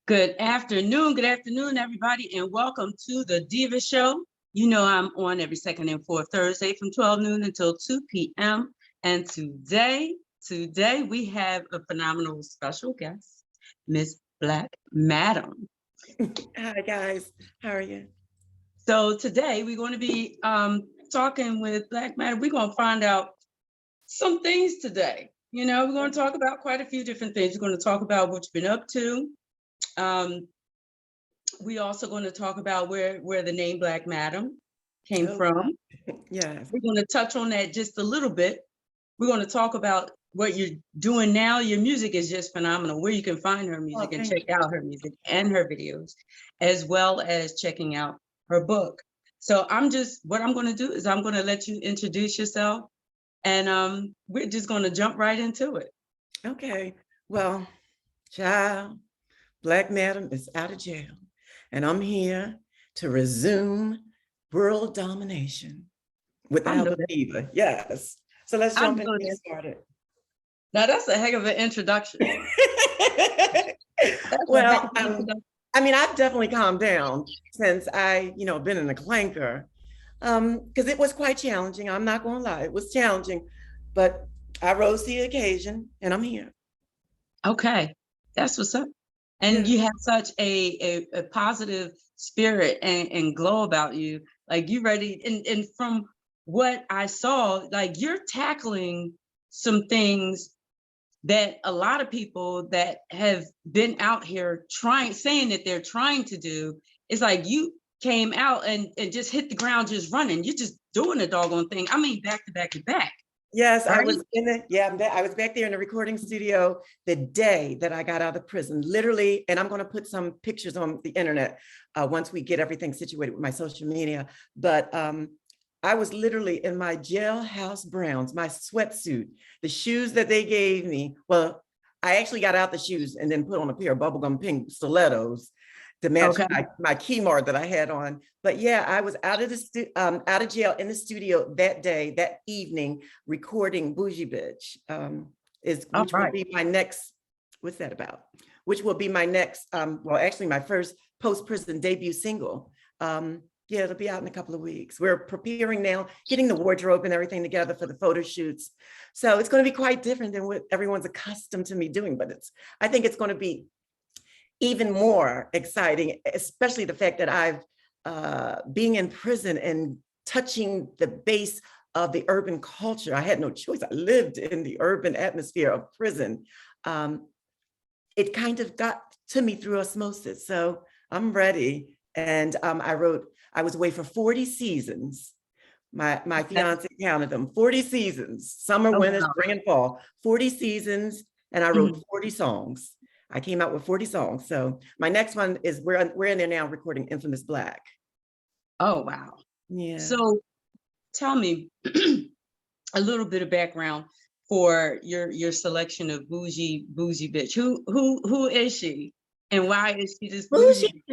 Good afternoon, everybody, and welcome to the Deeva Show. You know I'm on every second and fourth Thursday from 12 noon until 2 p.m. And today we have a phenomenal special guest, Miss Black Madam. Hi guys, how are you? So today we're going to be talking with Black Madam. We're going to find out some things today. You know, we're going to talk about quite a few different things. We're going to talk about what you've been up to. We also going to talk about where the name Black Madam came from. Yes. We're going to touch on that just a little bit. We're going to talk about what you're doing now. Your music is just phenomenal, where you can find her music and check out her music and her videos, as well as checking out her book. So what I'm going to do is I'm going to let you introduce yourself, and we're just going to jump right into it. Okay. Well, child, Black Madam is out of jail, and I'm here to resume world domination without a Deeva. Yes. So let's jump in and get started. Now that's a heck of an introduction. Well, I mean, I've definitely calmed down since I, been in a clanker, because it was quite challenging. I'm not going to lie, it was challenging, but I rose to the occasion, and I'm here. Okay, that's what's up. And you have such a positive spirit and glow about you. Like you ready, and from what I saw, like you're tackling some things that a lot of people that have been out here saying that they're trying to do. It's like you came out and just hit the ground just running. You're just doing a doggone thing. I mean, back to back to back. Yes, right? I was I was back there in the recording studio the day that I got out of prison, literally, and I'm going to put some pictures on the internet once we get everything situated with my social media. But I was literally in my jailhouse browns, my sweatsuit, the shoes that they gave me. Well, I actually got out the shoes and then put on a pair of bubblegum pink stilettos to match my key mark that I had on. But yeah, I was out of jail in the studio that day, that evening, recording Bougie Bitch, which will be my next, what's that about? Which will be my next, well, actually my first post-prison debut single. Yeah, it'll be out in a couple of weeks. We're preparing now, getting the wardrobe and everything together for the photo shoots. So it's going to be quite different than what everyone's accustomed to me doing, but I think it's going to be even more exciting, especially the fact that I've being in prison and touching the base of the urban culture. I had no choice. I lived in the urban atmosphere of prison. It kind of got to me through osmosis. So I'm ready. And I was away for 40 seasons. My fiance counted them, 40 seasons, summer, winter, spring, and fall, 40 seasons. And I wrote 40 songs. I came out with 40 songs. So my next one is we're in there now recording Infamous Black. Oh, wow. Yeah. So tell me a little bit of background for your selection of Bougie Bitch. Who is she? And why is she this bougie?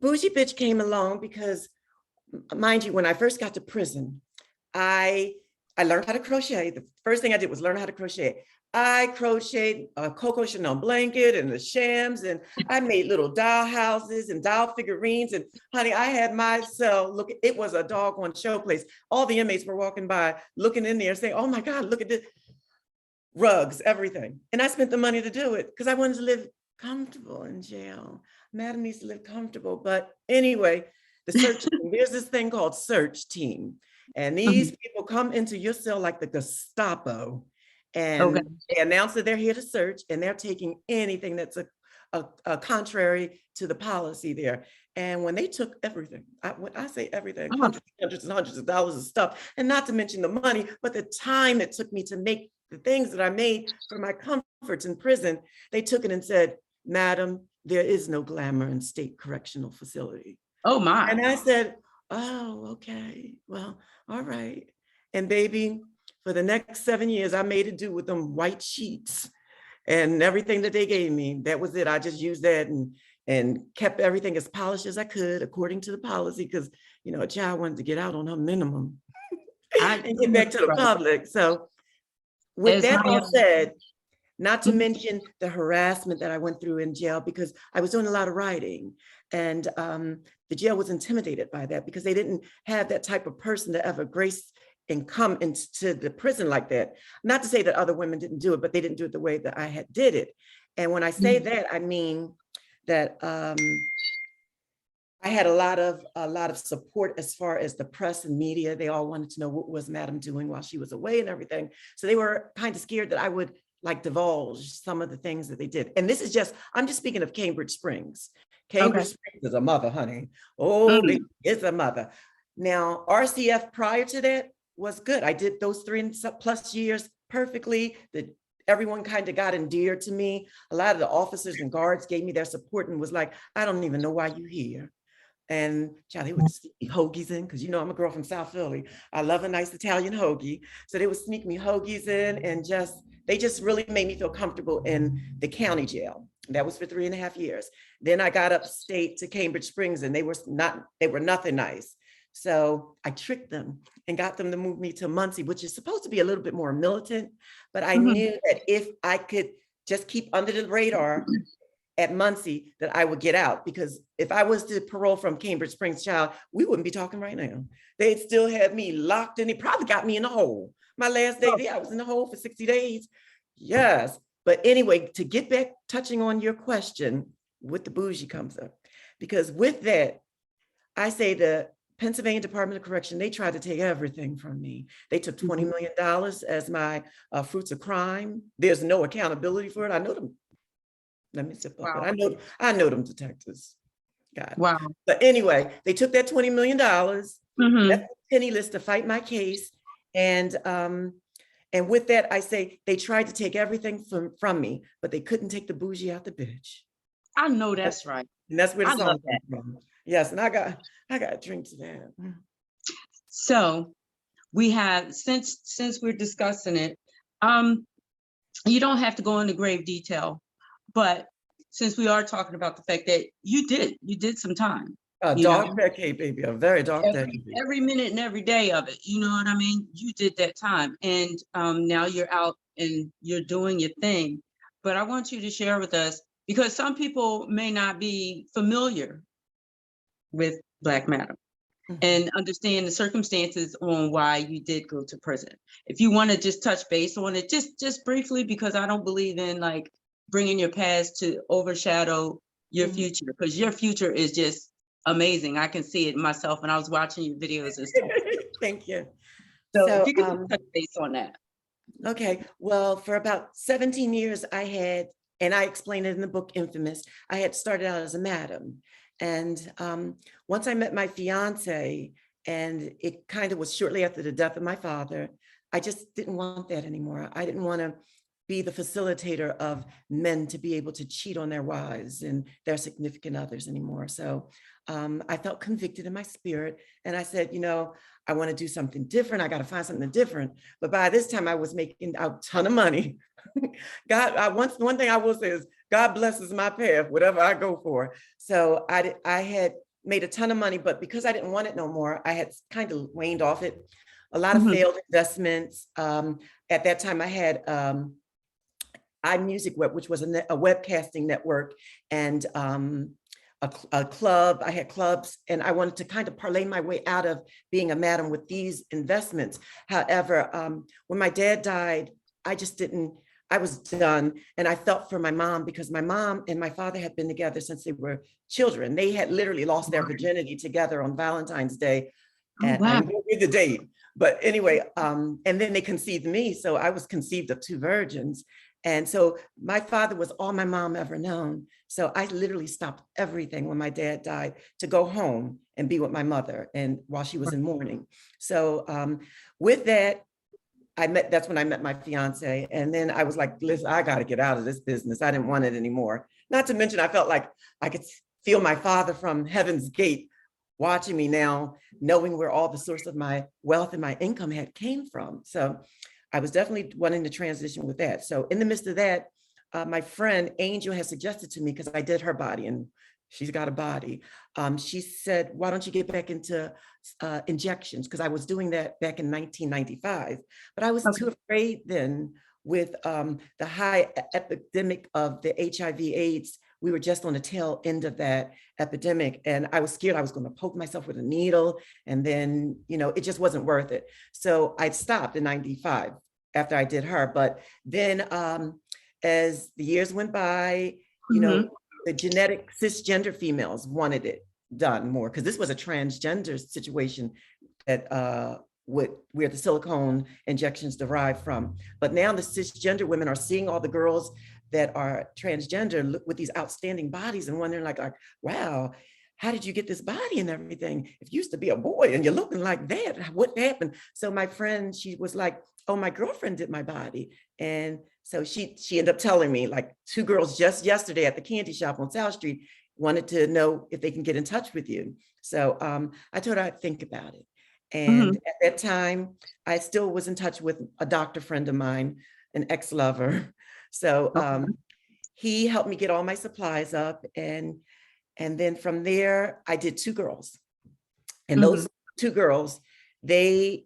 Bougie Bitch came along because, mind you, when I first got to prison, I learned how to crochet. The first thing I did was learn how to crochet. I crocheted a Coco Chanel blanket and the shams, and I made little doll houses and doll figurines. And honey, I had my cell, look, it was a doggone showplace. All the inmates were walking by, looking in there saying, oh my God, look at this. Rugs, everything. And I spent the money to do it because I wanted to live comfortable in jail. Madam needs to live comfortable. But anyway, the search team, there's this thing called search team. And these people come into your cell like the Gestapo. And they announce that they're here to search, and they're taking anything that's a contrary to the policy there. And when they took everything, when I say everything, hundreds and hundreds of dollars of stuff, and not to mention the money, but the time it took me to make the things that I made for my comforts in prison, they took it and said, Madam, there is no glamour in state correctional facility. Oh my. And I said, oh, okay, well, all right. And baby, for the next 7 years, I made it do with them white sheets and everything that they gave me. That was it. I just used that and kept everything as polished as I could according to the policy, because, a child wanted to get out on her minimum and get back to the public. So with that all said, Not to mention the harassment that I went through in jail because I was doing a lot of writing. And the jail was intimidated by that because they didn't have that type of person to ever grace and come into the prison like that. Not to say that other women didn't do it, but they didn't do it the way that I had did it. And when I say that, I mean that I had a lot of support as far as the press and media. They all wanted to know what was Madam doing while she was away and everything. So they were kind of scared that I would like divulge some of the things that they did. And this is just, I'm just speaking of Cambridge Springs. Cambridge Springs is a mother, honey. Oh, it's a mother. Now, RCF prior to that was good. I did those 3+ years perfectly. Everyone kind of got endeared to me. A lot of the officers and guards gave me their support and was like, I don't even know why you're here. And child, they would sneak me hoagies in, because you know I'm a girl from South Philly. I love a nice Italian hoagie. So they would sneak me hoagies in, and they just really made me feel comfortable in the county jail. That was for 3.5 years. Then I got upstate to Cambridge Springs, and they were nothing nice. So I tricked them and got them to move me to Muncie, which is supposed to be a little bit more militant. But I knew that if I could just keep under the radar at Muncie, that I would get out, because if I was to parole from Cambridge Springs, child, we wouldn't be talking right now. They'd still have me locked in. They probably got me in the hole. My last day there, I was in the hole for 60 days. Yes. But anyway, to get back touching on your question, with the bougie comes up, because with that, I say the Pennsylvania Department of Correction, they tried to take everything from me. They took $20 million as my fruits of crime. There's no accountability for it. I know them. Let me zip up. But I know them detectives. God. Wow. But anyway, they took that $20 million, left penniless to fight my case. And with that, I say they tried to take everything from me, but they couldn't take the bougie out the bitch. I know that's right. And that's where the song comes from. Yes, and I got a drink to that. So we have, since we're discussing it, you don't have to go into grave detail, but since we are talking about the fact that you did some time. A dark decade, baby, a very dark decade. Every minute and every day of it, you know what I mean? You did that time, and now you're out and you're doing your thing. But I want you to share with us, because some people may not be familiar with Black Madam and understand the circumstances on why you did go to prison. If you want to just touch base on it, just briefly, because I don't believe in like bringing your past to overshadow your future, because your future is just amazing. I can see it myself, and I was watching your videos and stuff. Thank you. So if you could touch base on that. Okay, well, for about 17 years I had, and I explained it in the book Infamous, I had started out as a madam. And once I met my fiance, and it kind of was shortly after the death of my father, I just didn't want that anymore. I didn't want to be the facilitator of men to be able to cheat on their wives and their significant others anymore. So I felt convicted in my spirit, and I said, you know, I want to do something different. I got to find something different. But by this time I was making a ton of money. One thing I will say is God blesses my path, whatever I go for. So I had made a ton of money, but because I didn't want it no more, I had kind of waned off it. A lot of failed investments. At that time I had iMusic Web, which was a webcasting network, and a club. I had clubs, and I wanted to kind of parlay my way out of being a madam with these investments. However, when my dad died, I was done. And I felt for my mom, because my mom and my father had been together since they were children. They had literally lost their virginity together on Valentine's Day. And I won't read the date, but anyway, and then they conceived me. So I was conceived of 2 virgins. And so my father was all my mom ever known. So I literally stopped everything when my dad died to go home and be with my mother, and while she was in mourning. So with that, that's when I met my fiance. And then I was like, listen, I got to get out of this business. I didn't want it anymore. Not to mention, I felt like I could feel my father from heaven's gate watching me now, knowing where all the source of my wealth and my income came from. So I was definitely wanting to transition with that. So in the midst of that, my friend Angel has suggested to me, because I did her body and she's got a body. She said, why don't you get back into injections? Because I was doing that back in 1995, but I was too afraid then with the high epidemic of the HIV/AIDS. We were just on the tail end of that epidemic, and I was scared I was going to poke myself with a needle, and then, you know, it just wasn't worth it. So I stopped in 95 after I did her. But then as the years went by, you know, the genetic cisgender females wanted it done more, because this was a transgender situation that where the silicone injections derive from. But now the cisgender women are seeing all the girls that are transgender with these outstanding bodies and wondering like, wow, how did you get this body and everything? If you used to be a boy and you're looking like that, what happened? So my friend, she was like, oh, my girlfriend did my body. And so she ended up telling me, like, 2 girls just yesterday at the candy shop on South Street wanted to know if they can get in touch with you. So I told her I'd think about it. And at that time, I still was in touch with a doctor friend of mine, an ex-lover. So he helped me get all my supplies up. And then from there, I did 2 girls. And those 2 girls, they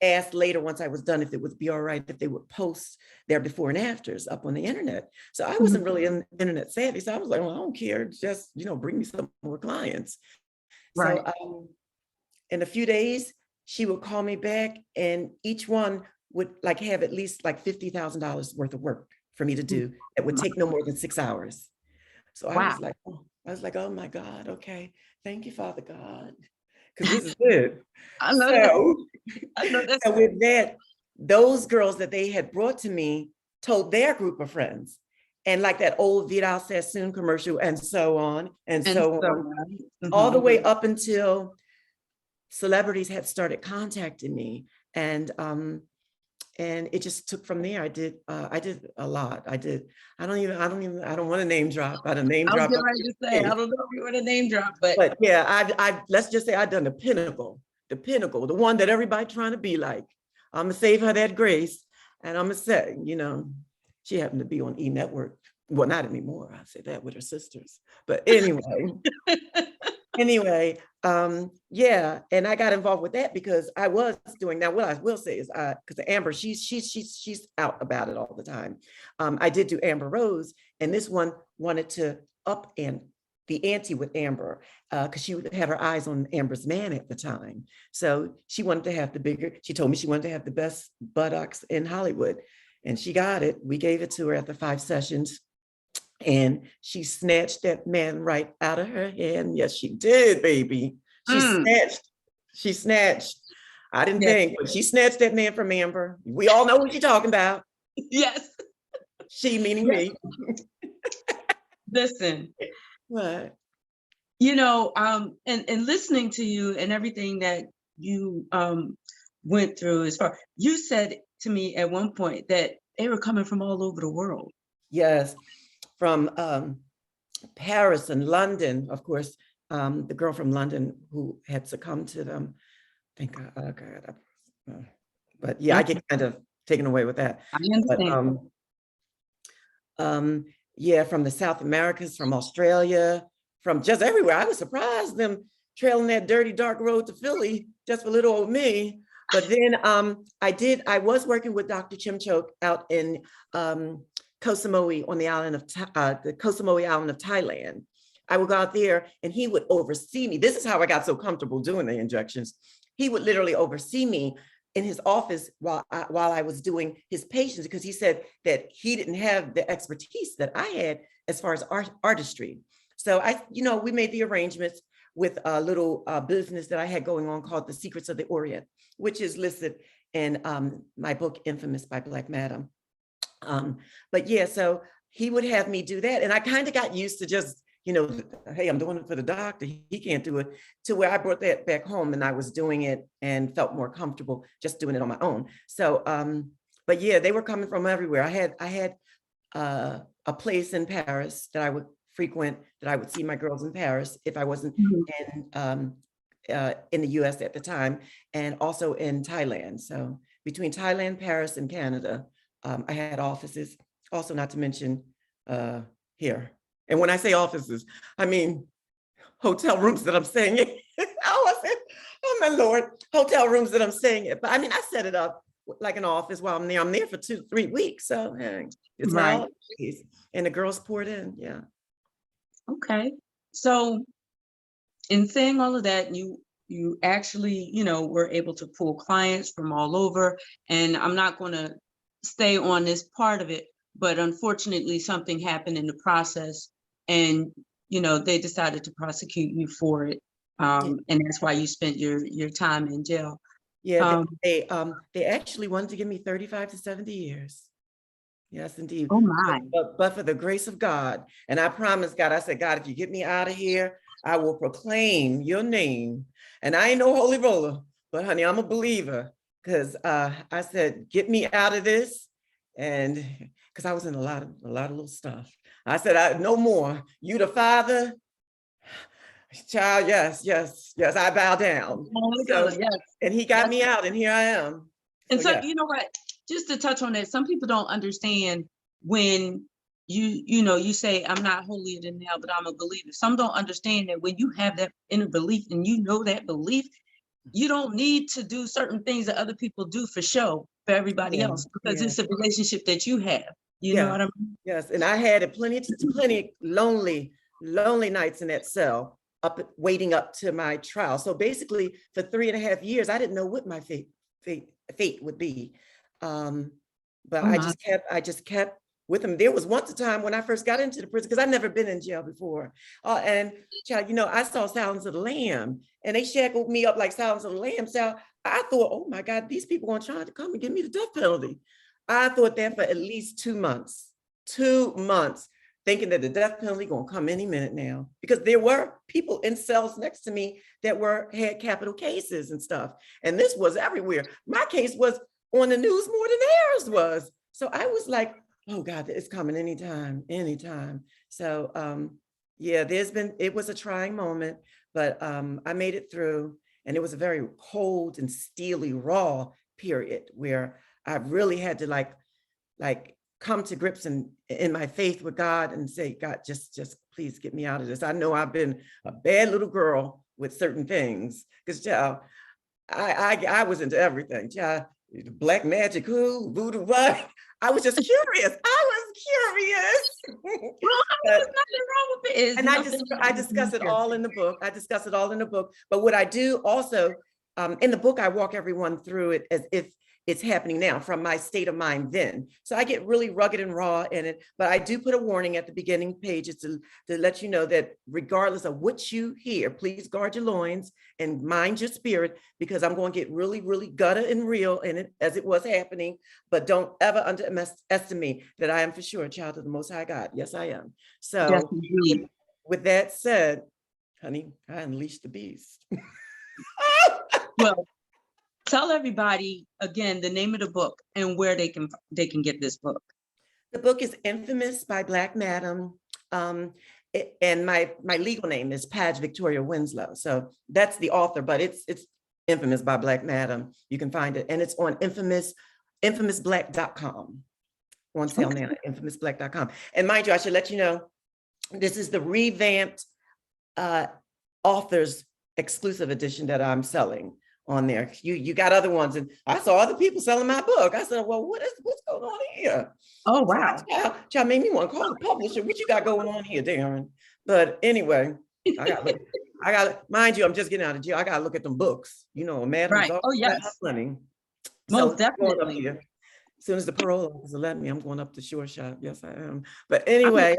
asked later, once I was done, if it would be all right if they would post their before and afters up on the internet. So I wasn't really internet savvy. So I was like, well, I don't care. Just, you know, bring me some more clients. Right. So in a few days, she would call me back, and each one would like have at least like $50,000 worth of work for me to do. That would take no more than 6 hours. So I was like, oh my God, okay. Thank you, Father God. Because this is it. I know that. I know so with that, those girls that they had brought to me told their group of friends. And like that old Vidal Sassoon commercial, and so on, and so on. All the way up until celebrities had started contacting me. And it just took from there. I did a lot. I don't want to name drop. I don't name drop. I was ready to say, I don't know if you want to name drop, but yeah, I let's just say I've done the pinnacle, the one that everybody trying to be like. I'm gonna save her that grace, and I'm gonna say, you know, she happened to be on E! Network. Well, not anymore. I say that with her sisters, but anyway. Yeah, and I got involved with that because I was doing, now what I will say is, because Amber, she's out about it all the time. I did do Amber Rose, and this one wanted to up and the ante with Amber, because she had her eyes on Amber's man at the time. So she wanted to have she told me she wanted to have the best buttocks in Hollywood, and she got it. We gave it to her after 5 sessions. And she snatched that man right out of her hand. Yes, she did, baby. She snatched. I didn't think, but she snatched that man from Amber. We all know what you're talking about. Yes. She meaning me. Listen. What? You know, and listening to you and everything that you went through, as far, you said to me at one point that they were coming from all over the world. Yes. From Paris and London, of course, the girl from London who had succumbed to them. Thank God. But yeah, I get kind of taken away with that. I understand. But, yeah, from the South Americas, from Australia, from just everywhere. I was surprised them trailing that dirty, dark road to Philly just for little old me. But then I was working with Dr. Chimchok out in Koh Samui on the island of the Koh Samui island of Thailand. I would go out there and he would oversee me. This is how I got so comfortable doing the injections. He would literally oversee me in his office while I was doing his patients, because he said that he didn't have the expertise that I had as far as artistry. So we made the arrangements with a little business that I had going on called The Secrets of the Orient, which is listed in my book, Infamous by Black Madam. But yeah, so he would have me do that. And I kind of got used to just, hey, I'm doing it for the doctor. He can't do it, to where I brought that back home and I was doing it and felt more comfortable just doing it on my own. So, but yeah, they were coming from everywhere. I had a place in Paris that I would frequent, that I would see my girls in Paris if I wasn't in the US at the time, and also in Thailand. So between Thailand, Paris, and Canada, I had offices, also not to mention here. And when I say offices, I mean hotel rooms that I'm staying in. Oh, I said, oh my Lord, hotel rooms that I'm staying in. But I mean, I set it up like an office while I'm there. I'm there for 2-3 weeks. So hey, it's my Right. holidays. And the girls poured in. Yeah. Okay. So in saying all of that, you actually, were able to pull clients from all over. And I'm not going to stay on this part of it, but unfortunately, something happened in the process, and they decided to prosecute you for it. Yeah. And that's why you spent your time in jail. Yeah, Um, they actually wanted to give me 35 to 70 years. Yes, indeed. oh my. But for the grace of God, and I promised God, I said, God, if you get me out of here, I will proclaim your name. And I ain't no holy roller, but honey, I'm a believer. Because I said, get me out of this. And because I was in a lot of little stuff. I said, no more. You the Father, child, yes, I bow down. So, Yes. and he got Yes. me out, and here I am. And so, yeah. you know what? Just to touch on that, some people don't understand when you say, I'm not holier than thou, but I'm a believer. Some don't understand that when you have that inner belief and that belief, you don't need to do certain things that other people do for show for everybody Yeah, else, because yeah. it's a relationship that you have. You know Yeah, what I mean? yes, and I had plenty lonely nights in that cell, waiting up to my trial. So basically, for 3.5 years, I didn't know what my fate would be. But Oh my. I just kept with him. There was once a time when I first got into the prison, because I've never been in jail before. And child, I saw Sounds of the Lamb, and they shackled me up like Sounds of the Lamb. So I thought, oh my God, these people are trying to come and give me the death penalty. I thought that for at least 2 months, thinking that the death penalty gonna come any minute now, because there were people in cells next to me that had capital cases and stuff. And this was everywhere. My case was on the news more than theirs was. So I was like, oh God, it's coming anytime. So yeah, it was a trying moment, but I made it through. And it was a very cold and steely, raw period where I really had to like come to grips in my faith with God and say, God, just please get me out of this. I know I've been a bad little girl with certain things, because child, I was into everything. Child, black magic, who, voodoo, what? I was just curious. Well, But there's nothing wrong with it. It's and nothing I discuss it all in the book. But what I do also, in the book, I walk everyone through it as if it's happening now, from my state of mind then. So I get really rugged and raw in it, but I do put a warning at the beginning pages to let you know that regardless of what you hear, please guard your loins and mind your spirit, because I'm going to get really, really gutter and real in it as it was happening. But don't ever underestimate that I am for sure a child of the Most High God. Yes, I am. So Yes, indeed. with that said, honey, I unleashed the beast. Well, tell everybody again the name of the book and where they can get this book. The book is Infamous by Black Madam. And my legal name is Padge Victoria Winslow. So that's the author, but it's Infamous by Black Madam. You can find it. And it's on infamousblack.com. On sale now, infamousblack.com. And mind you, I should let you know, this is the revamped author's exclusive edition that I'm selling on there. You got other ones, and I saw other people selling my book. I said, well, what's going on here? Oh, wow. Child made me want to call the publisher. What you got going on here, Darren? But anyway, I got mind you, I'm just getting out of jail. I got to look at them books. Madam's Right. Oh, yes. Plenty. Most So going up definitely. here. As soon as the parole officer let me, I'm going up to Shore Shop. Yes, I am. But anyway,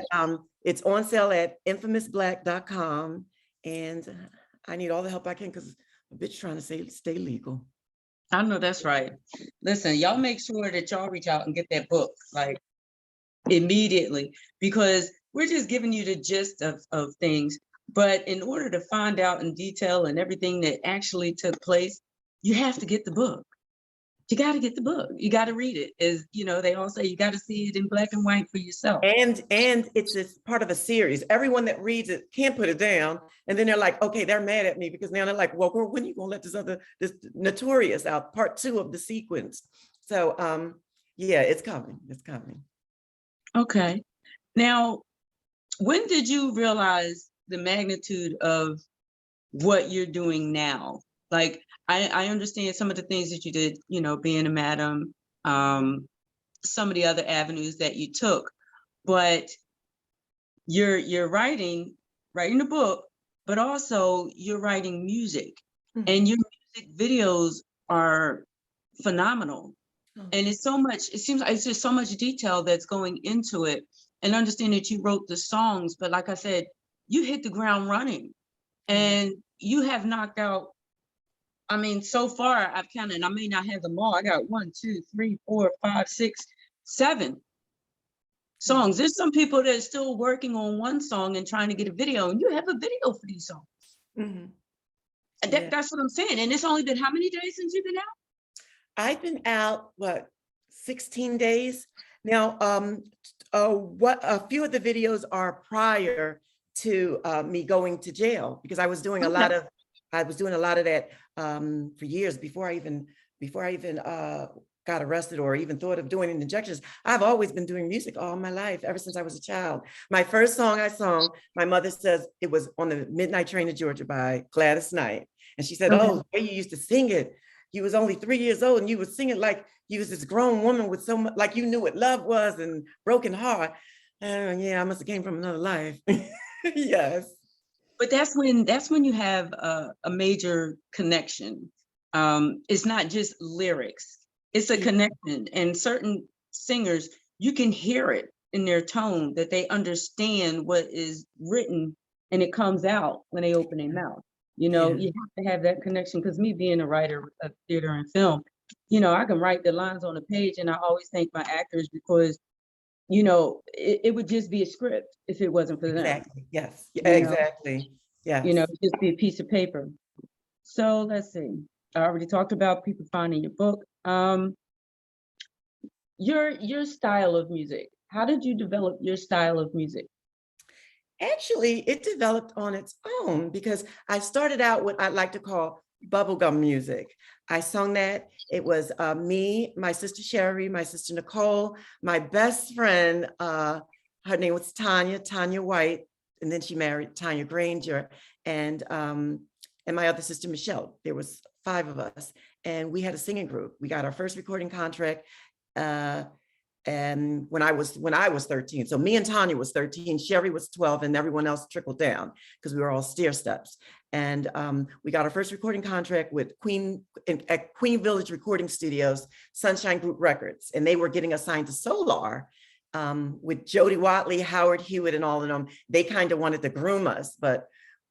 it's on sale at infamousblack.com. And I need all the help I can, because a bitch trying to stay legal. I know that's right. Listen, y'all make sure that y'all reach out and get that book like immediately, because we're just giving you the gist of things. But in order to find out in detail and everything that actually took place, you have to get the book. You got to get the book. You got to read it. As they all say, you got to see it in black and white for yourself. And it's part of a series. Everyone that reads it can't put it down. And then they're like, okay, they're mad at me, because now they're like, well, girl, when are you gonna let this Notorious out, part 2 of the sequence? So yeah, it's coming. Okay. Now, when did you realize the magnitude of what you're doing now? Like I understand some of the things that you did, you know, being a madam, some of the other avenues that you took, but you're writing a book, but also you're writing music, and Mhm. your music videos are phenomenal. Oh, And it's so much, it seems like it's just so much detail that's going into it. And understand that you wrote the songs, but like I said, you hit the ground running, yeah. and you have knocked out, I mean, so far I've counted, and I may not have them all. I got one, two, three, four, five, six, seven Yeah. songs. There's some people that are still working on one song and trying to get a video, and you have a video for these songs. Mhm. And Yeah. that's what I'm saying. And it's only been how many days since you've been out? I've been out, what, 16 days? Now, what a few of the videos are prior to me going to jail, because Okay. I was doing a lot of that for years before I even got arrested or even thought of doing injections. I've always been doing music all my life, ever since I was a child. My first song I sung, my mother says it was on the Midnight Train to Georgia by Gladys Knight. And she said, Okay. "Oh, the way you used to sing it, you was only 3 years old and you was singing like you was this grown woman with so much, like you knew what love was and broken heart." Yeah, I must have came from another life. Yes. But that's when you have a major connection. It's not just lyrics, it's a Yeah. connection. And certain singers, you can hear it in their tone that they understand what is written, and it comes out when they open their mouth. You know, Yeah. you have to have that connection, because me being a writer of theater and film, you know, I can write the lines on a page, and I always thank my actors, because, you know, it would just be a script if it wasn't for them, Exactly. Yes. Yeah, you know. exactly. You know, Yes. it'd just be a piece of paper. So let's see. I already talked about people finding your book. Your style of music. How did you develop your style of music? Actually, it developed on its own because I started out what I like to call bubblegum music. I sung that. It was me, my sister Sherry, my sister Nicole, my best friend, her name was Tanya White, and then she married Tanya Granger, and my other sister Michelle. There was 5 of us, and we had a singing group. We got our first recording contract. Uh, and when I was 13. So me and Tanya was 13, Sherry was 12, and everyone else trickled down because we were all stair steps. And we got our first recording contract with at Queen Village Recording Studios, Sunshine Group Records, and they were getting assigned to Solar with Jody Watley, Howard Hewitt, and all of them. They kind of wanted to groom us, but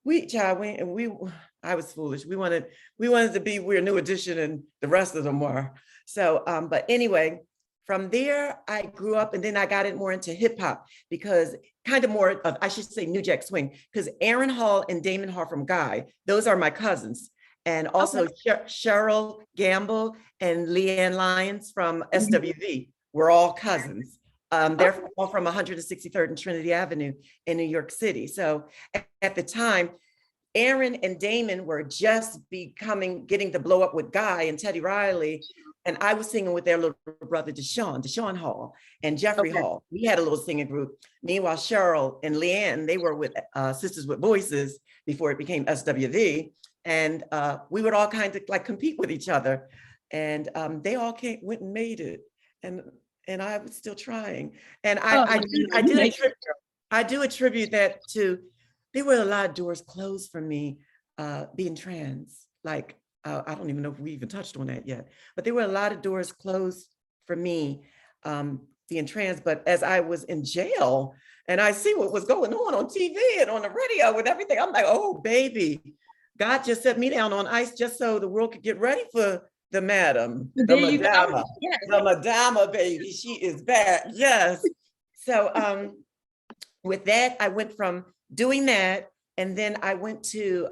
I was foolish. We wanted to be we're New Edition, and the rest of them were. So, but anyway, from there, I grew up, and then I got it more into hip hop, because kind of more of, I should say, New Jack Swing, because Aaron Hall and Damon Hall from Guy, those are my cousins. And Okay. also Cheryl Gamble and Leanne Lyons from Mhm. SWV. We're all cousins. They're Okay. all from 163rd and Trinity Avenue in New York City. So at the time, Aaron and Damon were just getting to blow up with Guy and Teddy Riley. And I was singing with their little brother, Deshaun Hall and Jeffrey Okay. Hall. We had a little singing group. Meanwhile, Cheryl and Leanne, they were with Sisters with Voices before it became SWV. And we would all kind of like compete with each other. And they all went and made it. And I was still trying. And Oh, you make I do attribute that to, there were a lot of doors closed for me being trans. Like, I don't even know if we even touched on that yet, but there were a lot of doors closed for me being trans. But as I was in jail and I see what was going on TV and on the radio and everything, I'm like, oh, baby, God just set me down on ice just so the world could get ready for the madam, there you go. Yes. the madama, baby. She is back. Yes. So with that, I went from doing that, and then I went to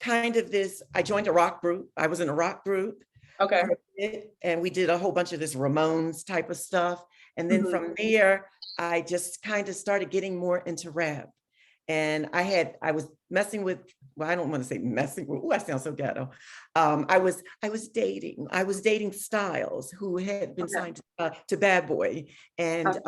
kind of this, I joined a rock group. I was in a rock group Okay. for a bit, and we did a whole bunch of this Ramones type of stuff. And then Mhm. from there, I just kind of started getting more into rap. And I was messing with, well, I don't want to say messing with, oh, I sound so ghetto. I was dating Styles, who had been Okay. signed to Bad Boy. And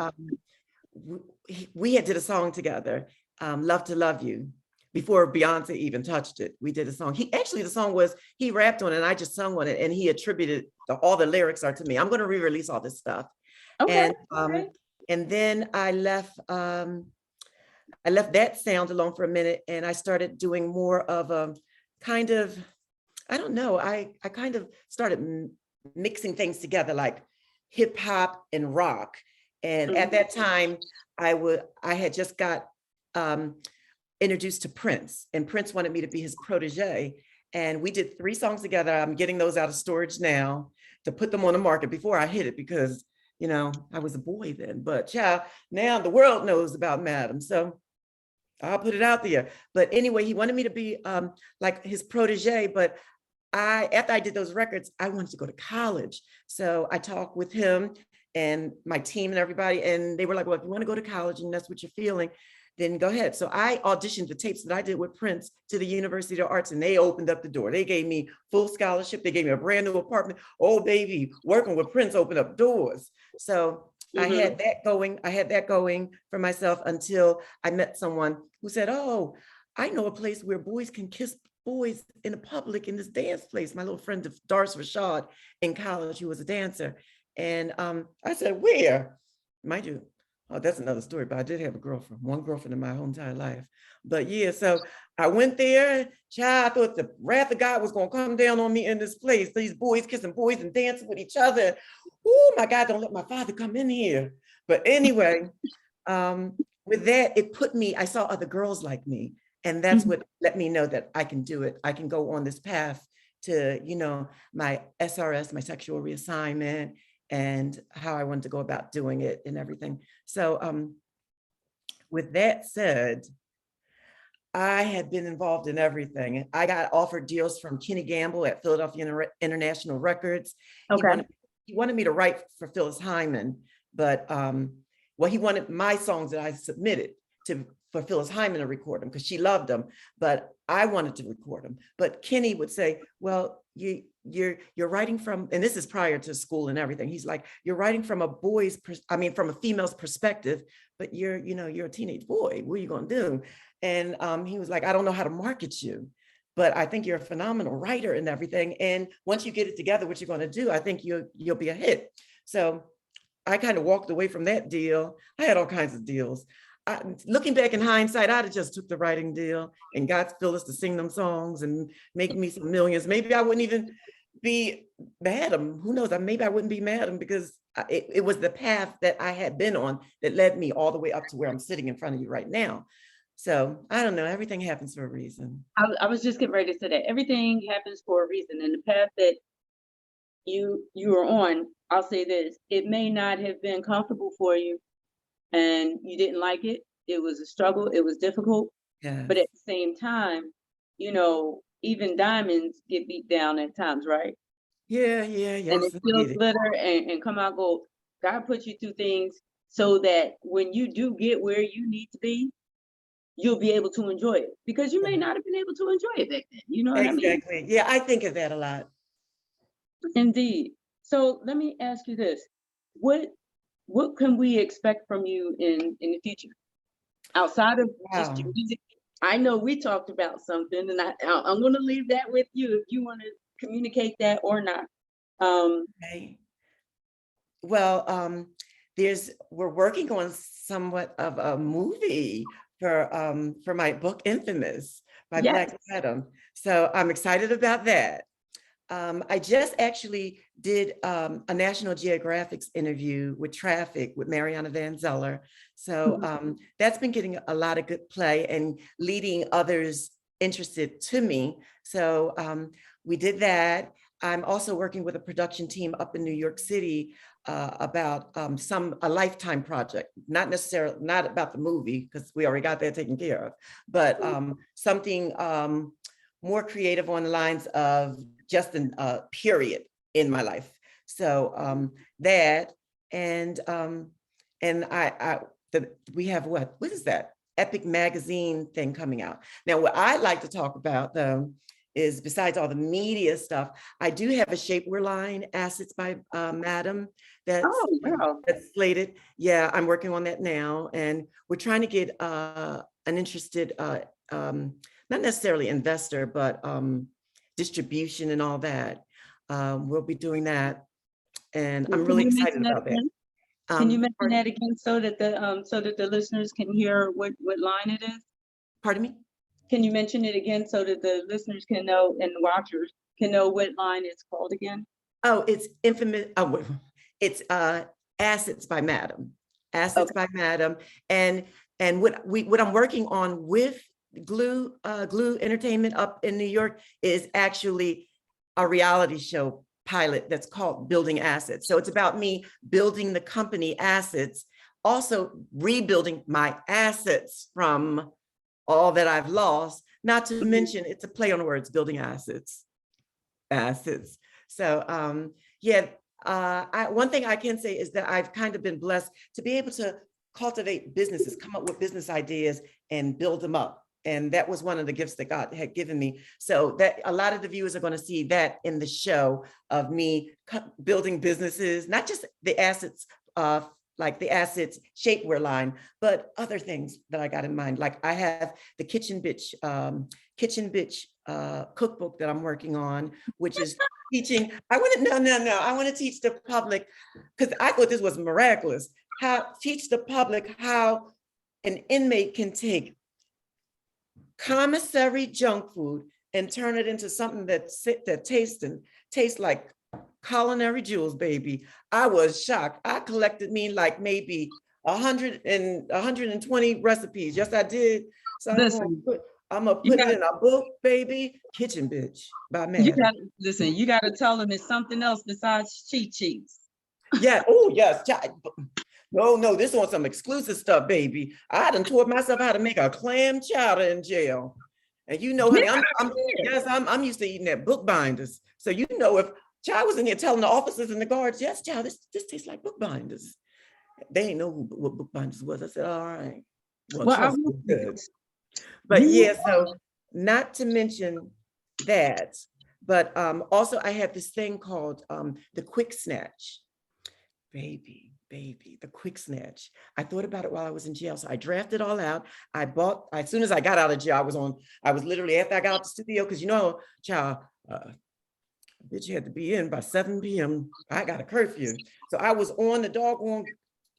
we had did a song together, Love to Love You. before Beyonce even touched it. We did a song. The song was, he rapped on it and I just sung on it, and he attributed all the lyrics are to me. I'm going to re-release all this stuff. Okay. And then I left that sound alone for a minute, and I started doing more of a kind of, I don't know, I kind of started mixing things together like hip hop and rock. And at that time, I had just got introduced to Prince, and Prince wanted me to be his protege. And we did 3 songs together. I'm getting those out of storage now to put them on the market before I hit it, because, you know, I was a boy then, but yeah, now the world knows about Madam. So I'll put it out there. But anyway, he wanted me to be like his protege, but after I did those records, I wanted to go to college. So I talked with him and my team and everybody, and they were like, well, if you want to go to college and that's what you're feeling, then go ahead. So I auditioned the tapes that I did with Prince to the University of Arts, and they opened up the door. They gave me full scholarship. They gave me a brand new apartment. Oh, baby, working with Prince opened up doors. So I had that going for myself until I met someone who said, oh, I know a place where boys can kiss boys in the public in this dance place. My little friend Doris Rashad in college, who was a dancer. And I said, where? Mind you, oh, that's another story, but I did have one girlfriend in my whole entire life. But yeah, so I went there, child, I thought the wrath of God was gonna come down on me in this place. These boys kissing boys and dancing with each other. Oh my God, don't let my father come in here. But anyway, with that, I saw other girls like me. And that's what let me know that I can do it. I can go on this path to, you know, my SRS, my sexual reassignment, and how I wanted to go about doing it and everything. So with that said, I had been involved in everything. I got offered deals from Kenny Gamble at Philadelphia International Records. Okay. He wanted me to write for Phyllis Hyman, but well, he wanted my songs that I submitted for Phyllis Hyman to record them because she loved them, but I wanted to record them. But Kenny would say, well, you're writing from, and this is prior to school and everything. He's like, you're writing from from a female's perspective, but you're a teenage boy. What are you gonna do? And he was like, I don't know how to market you, but I think you're a phenomenal writer and everything. And once you get it together, what you're gonna do, I think you'll be a hit. So I kind of walked away from that deal. I had all kinds of deals. Looking back in hindsight, I'd have just took the writing deal and got Phyllis to sing them songs and make me some millions. Maybe I wouldn't even be Madam. Who knows? Maybe I wouldn't be Madam because it was the path that I had been on that led me all the way up to where I'm sitting in front of you right now. So I don't know. Everything happens for a reason. I was just getting ready to say that everything happens for a reason, and the path that you are on, I'll say this: it may not have been comfortable for you, and you didn't like it. It was a struggle. It was difficult. Yeah. But at the same time, even diamonds get beat down at times, right? Yeah. And Yes, it still indeed. glitter and come out gold. God put you through things so that when you do get where you need to be, you'll be able to enjoy it, because you may not have been able to enjoy it back then. You know what I mean? Exactly. Yeah, I think of that a lot. Indeed. So let me ask you this: what can we expect from you in the future outside of just your Wow. music? I know we talked about something, and I'm going to leave that with you if you want to communicate that or not. Okay. Well, we're working on somewhat of a movie for my book Infamous by Yes. Black Adam. So I'm excited about that. I just actually did a National Geographic's interview with Traffic with Mariana Van Zeller. So that's been getting a lot of good play and leading others interested to me. So we did that. I'm also working with a production team up in New York City about a Lifetime project, not about the movie, because we already got that taken care of, but something more creative on the lines of just a period in my life. So that, and we have what is that? Epic magazine thing coming out. Now, what I'd like to talk about though, is besides all the media stuff, I do have a shapewear line, Assets by Madam, Oh, wow. that's slated. Yeah, I'm working on that now. And we're trying to get an interested, not necessarily investor, but distribution and all that. We'll be doing that. And I'm Can really you excited mention that about that. again? Can you mention Pardon, that again so that the listeners can hear what line it is? pardon me? Can you mention it again so that the listeners can know and watchers can know what line it's called again? Oh, it's infamous. Oh, it's Assets by Madam. Assets Okay. by Madam. And what I'm working on with Glue Entertainment up in New York is actually a reality show pilot that's called Building Assets. So it's about me building the company assets, also rebuilding my assets from all that I've lost, not to mention it's a play on words, building assets. So yeah, one thing I can say is that I've kind of been blessed to be able to cultivate businesses, come up with business ideas and build them up. And that was one of the gifts that God had given me. So that a lot of the viewers are going to see that in the show of me building businesses, not just the assets, like the assets shapewear line, but other things that I got in mind. Like I have the Kitchen Bitch cookbook that I'm working on, which is teaching. I want to no. I want to teach the public, because I thought this was miraculous. Teach the public how an inmate can take commissary junk food and turn it into something that tastes like culinary jewels, baby. I was shocked. I collected like maybe 120 recipes. Yes, I did. So Listen, I'm gonna you put it got in a book, baby. Kitchen Bitch by you Madam. got listen, you got to tell them it's something else besides cheat sheets. Yeah. Oh, yes. No, this on some exclusive stuff, baby. I done taught myself how to make a clam chowder in jail. And you know, honey, I'm used to eating at bookbinders. So you know, if child was in here telling the officers and the guards, yes, child, this tastes like bookbinders. They ain't know what bookbinders was. I said, all right. Well, Well, I trust will, me, good. But you yeah, so not to mention that, but also I have this thing called the quick snatch. Baby, the quick snatch. I thought about it while I was in jail. So I drafted all out. As soon as I got out of jail, I was literally after I got out the studio, because you know, child, bitch, you had to be in by 7 p.m. I got a curfew. So I was on the doggone,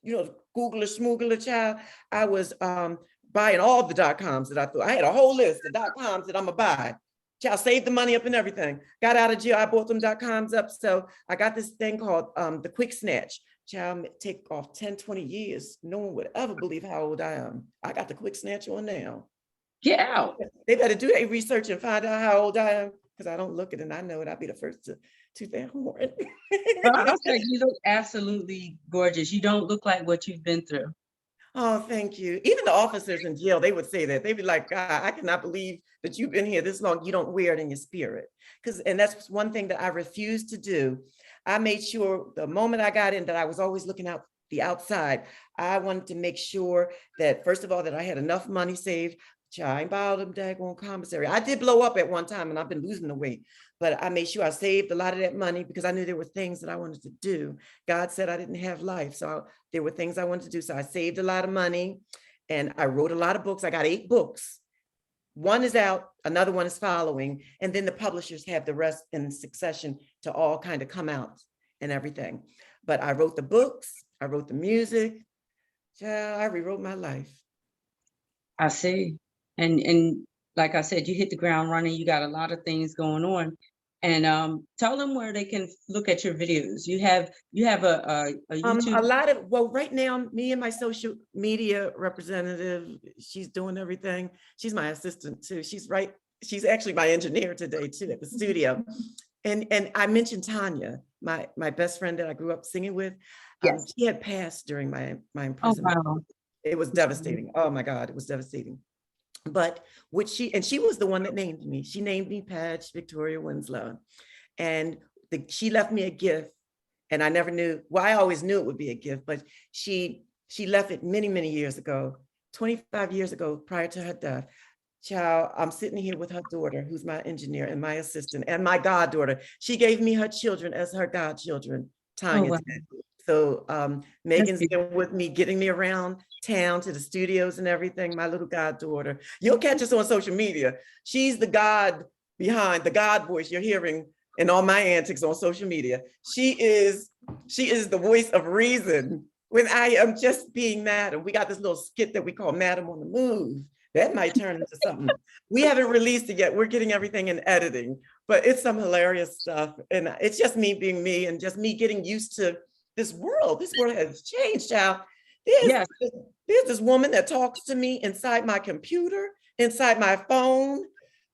Googler, smoogler, child. I was buying all the .coms that I thought. I had a whole list of .coms that I'm gonna buy. Child, saved the money up and everything. Got out of jail, I bought them .coms up. So I got this thing called the quick snatch. Child, take off 10, 20 years. No one would ever believe how old I am. I got the quick snatch on now. get out. They better do their research and find out how old I am, because I don't look it and I know it. I'll be the first to toot their horn. But I'll say you look absolutely gorgeous. You don't look like what you've been through. Oh, thank you. Even the officers in jail, they would say that. They'd be like, God, I cannot believe that you've been here this long. You don't wear it in your spirit. And that's one thing that I refused to do. I made sure the moment I got in that I was always looking out the outside. I wanted to make sure that, first of all, that I had enough money saved. I ain't bought them daggone commissary. I did blow up at one time and I've been losing the weight, but I made sure I saved a lot of that money because I knew there were things that I wanted to do. God said I didn't have life. So there were things I wanted to do. So I saved a lot of money and I wrote a lot of books. I got 8 books. One is out, another one is following. And then the publishers have the rest in succession to all kind of come out and everything. But I wrote the books, I wrote the music. Yeah, I rewrote my life. I see. And like I said, you hit the ground running. You got a lot of things going on. And tell them where they can look at your videos. You have a YouTube. A lot of, well, right now, me and my social media representative, she's doing everything. She's my assistant too. She's actually my engineer today too at the studio. And I mentioned Tanya, my best friend that I grew up singing with. Yes. She had passed during my Oh, imprisonment. wow. It was devastating. Oh my God, it was devastating. But she was the one that named me. She named me Patch Victoria Winslow. And she left me a gift. And I never knew, well, I always knew it would be a gift, but she left it many, many years ago, 25 years ago, prior to her death. Child, I'm sitting here with her daughter, who's my engineer and my assistant, and my goddaughter. She gave me her children as her godchildren, Tanya wow. did. So Megan's been with me, getting me around town to the studios and everything, my little goddaughter. You'll catch us on social media. She's the God behind the God voice you're hearing in all my antics on social media. She is the voice of reason when I am just being Madam. We got this little skit that we call Madam on the Move. That might turn into something. We haven't released it yet. We're getting everything in editing, but it's some hilarious stuff. And it's just me being me and just me getting used to this world. This world has changed, child. There's this woman that talks to me inside my computer, inside my phone.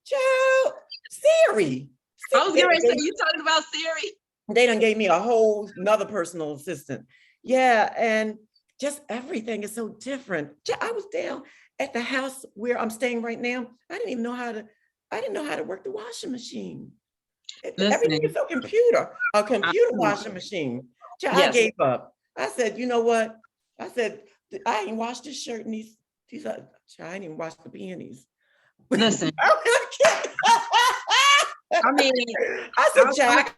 Child, Siri. I was going to say, you talking about Siri? They done gave me a whole another personal assistant. Yeah, and just everything is so different. I was down at the house where I'm staying right now. I didn't know how to work the washing machine. Everything is a computer washing machine. I gave up. I said, you know what? I said, I ain't washed this shirt and these I ain't even washed the panties. Listen. I mean, I said, Jack,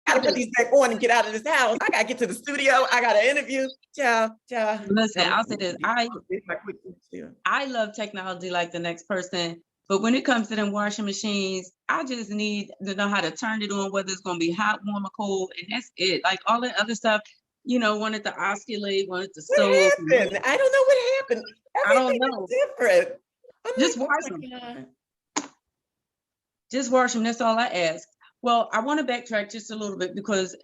I gotta put these back on and get out of this house. I gotta get to the studio. I got an interview. Listen, I'll say this. I love technology like the next person, but when it comes to them washing machines, I just need to know how to turn it on, whether it's gonna be hot, warm, or cold, and that's it. Like all the other stuff, want it to oscillate, want it to soak. What happened? I don't know what happened. Everything I don't know. Is different. Just wash them. Just wash them. That's all I ask. Well, I want to backtrack just a little bit because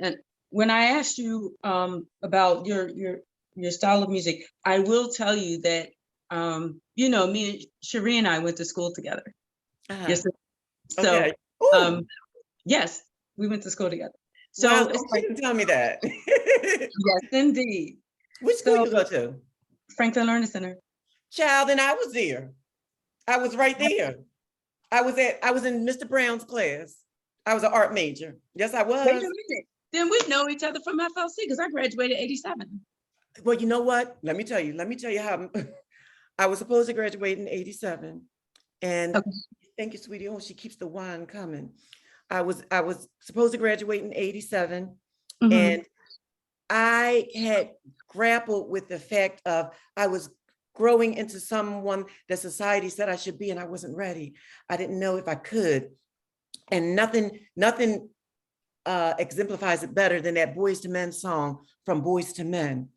when I asked you about your style of music, I will tell you that me and Cherie and I went to school together. Yes. So okay. Yes, we went to school together. So wow, you didn't tell me that. Yes, indeed. Which school you go to? Franklin Learning Center. Child, and I was there. I was right there. I was in Mr. Brown's class. I was an art major. Yes, I was. Wait a minute. Then we know each other from FLC because I graduated in '87. Well, you know what? Let me tell you how I was supposed to graduate in '87. And okay. Thank you, sweetie. Oh, she keeps the wine coming. I was supposed to graduate in '87. Mm-hmm. And I had grappled with the fact of I was growing into someone that society said I should be, and I wasn't ready. I didn't know if I could. And nothing exemplifies it better than that Boys to Men song from Boys to Men.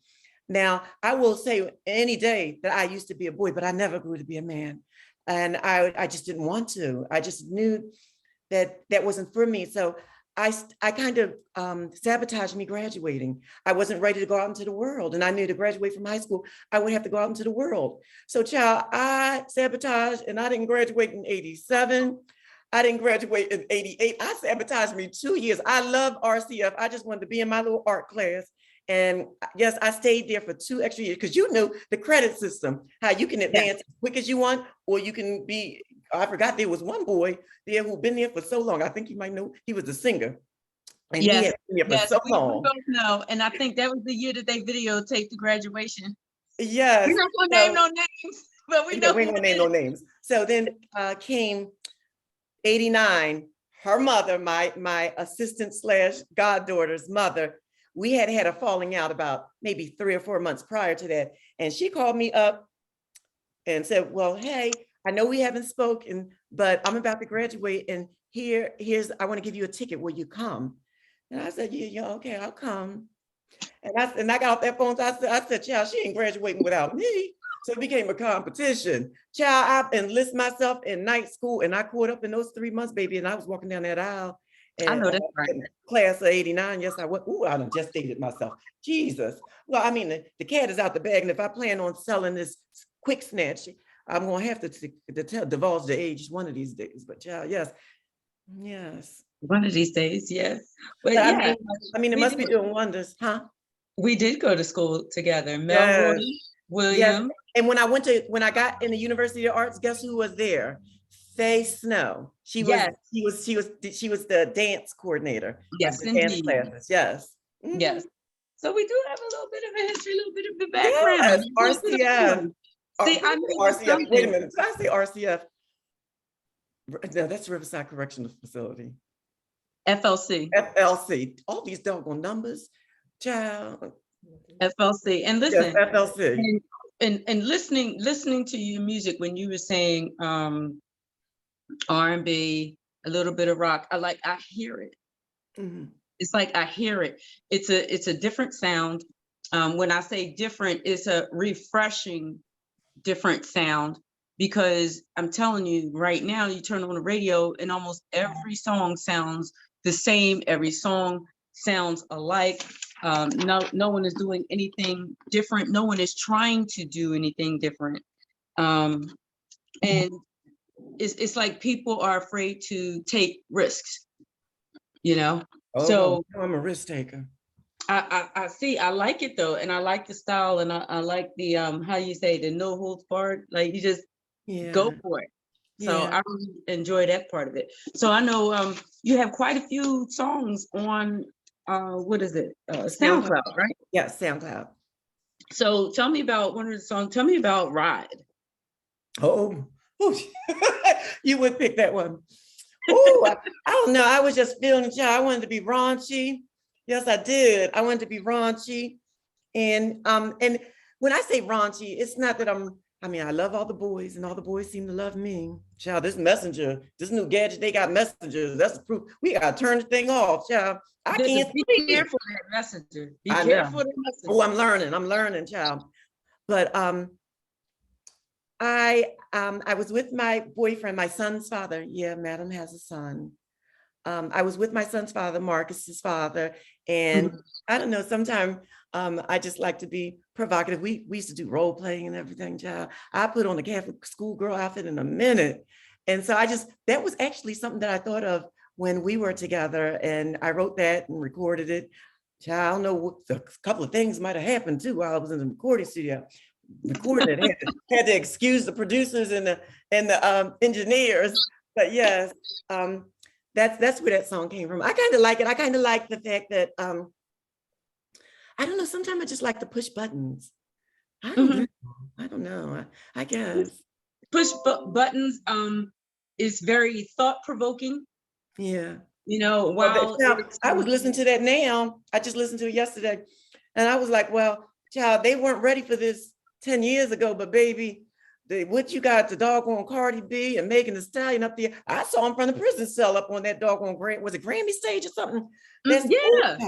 Now, I will say any day that I used to be a boy, but I never grew to be a man. And I just didn't want to. I just knew that wasn't for me. So I kind of sabotaged me graduating. I wasn't ready to go out into the world. And I knew to graduate from high school, I would have to go out into the world. So child, I sabotaged and I didn't graduate in '87. I didn't graduate in '88. I sabotaged me 2 years. I love RCF. I just wanted to be in my little art class. And yes, I stayed there for 2 extra years because you know the credit system, how you can advance as quick as you want, or you can be, I forgot there was one boy there who'd been there for so long. I think you might know, he was a singer. And he had been there for so long. We both know. And I think that was the year that they videotaped the graduation. Yes. We're not gonna name no names, but we know. We ain't gonna name no names. So then came '89, her mother, my assistant / goddaughter's mother, we had a falling out about maybe 3 or 4 months prior to that. And she called me up and said, well, hey, I know we haven't spoken, but I'm about to graduate. And here's, I want to give you a ticket. Will you come? And I said, yeah, okay, I'll come. And I got off that phone. So I said, child, she ain't graduating without me. So it became a competition. Child, I enlisted myself in night school and I caught up in those 3 months, baby. And I was walking down that aisle. And I know that's right. Class of '89. Yes, I went. Ooh, I done just dated myself. Jesus. Well, I mean, the cat is out the bag. And if I plan on selling this quick snatch, I'm going to have to divulge the age one of these days. But child, yes. One of these days, yes. But yeah. I mean, it must be doing wonders, huh? We did go to school together. Melroy, William. Yes. And when I got in the University of Arts, guess who was there? Faye Snow. She was the dance coordinator. Yes, the dance classes. Yes. Mm-hmm. Yes. So we do have a little bit of a history, a little bit of the background. Yes, RCF. See, I know RCF. Wait a minute. Did I say RCF? No, that's Riverside Correctional Facility. FLC. FLC. All these doggone numbers. Child. FLC. And Yes, listen, FLC. and listening to your music when you were saying R&B, a little bit of rock, I hear it. Mhm. It's like I hear it. It's a different sound. When I say different, it's a refreshing different sound, because I'm telling you right now, you turn on the radio and almost every song sounds the same. Every song sounds alike. No one is doing anything different. No one is trying to do anything different. And it's like people are afraid to take risks, you know? Oh, no, So I'm a risk taker. I see, I like it though, and I like the style, and I like the how you say, the no holds barred, like you just go Yeah, for it. So yeah. I really enjoy that part of it. So I know you have quite a few songs on what is it? SoundCloud. SoundCloud, right? Yeah, SoundCloud. So tell me about one of the songs. Tell me about Ride. Oh, oh, you would pick that one. Oh, I don't know. I was just feeling shy. I wanted to be raunchy. Yes, I did. I wanted to be raunchy. And when I say raunchy, it's not that I mean, I love all the boys and all the boys seem to love me. Child, this messenger, this new gadget, they got messengers. That's the proof. We gotta turn the thing off, child. I Listen, can't be sleep. careful of that messenger. Be I know. careful of that Oh, messenger. I'm learning, child. But I was with my boyfriend, my son's father. Yeah, madam has a son. I was with my son's father, Marcus's father, and Mhm. I don't know, sometimes I just like to be provocative. We used to do role playing and everything, child. I put on a Catholic schoolgirl outfit in a minute. And so that was actually something that I thought of when we were together, and I wrote that and recorded it. Child, I don't know, a couple of things might have happened too while I was in the recording studio recording it. Had to excuse the producers and the engineers. But yes, um, that's where that song came from. I kind of like it. I kind of like the fact that I don't know. Sometimes I just like to push buttons. I don't Mhm. know. I don't know. I guess. Push buttons is very thought provoking. Yeah. You know, Well, while now it's I was listening to that now. I just listened to it yesterday, and I was like, "Well, child, they weren't ready for this 10 years ago, but baby, what you got the doggone Cardi B and Megan Thee Stallion up there? I saw him from the prison cell up on that doggone was it Grammy stage or something? That's yeah.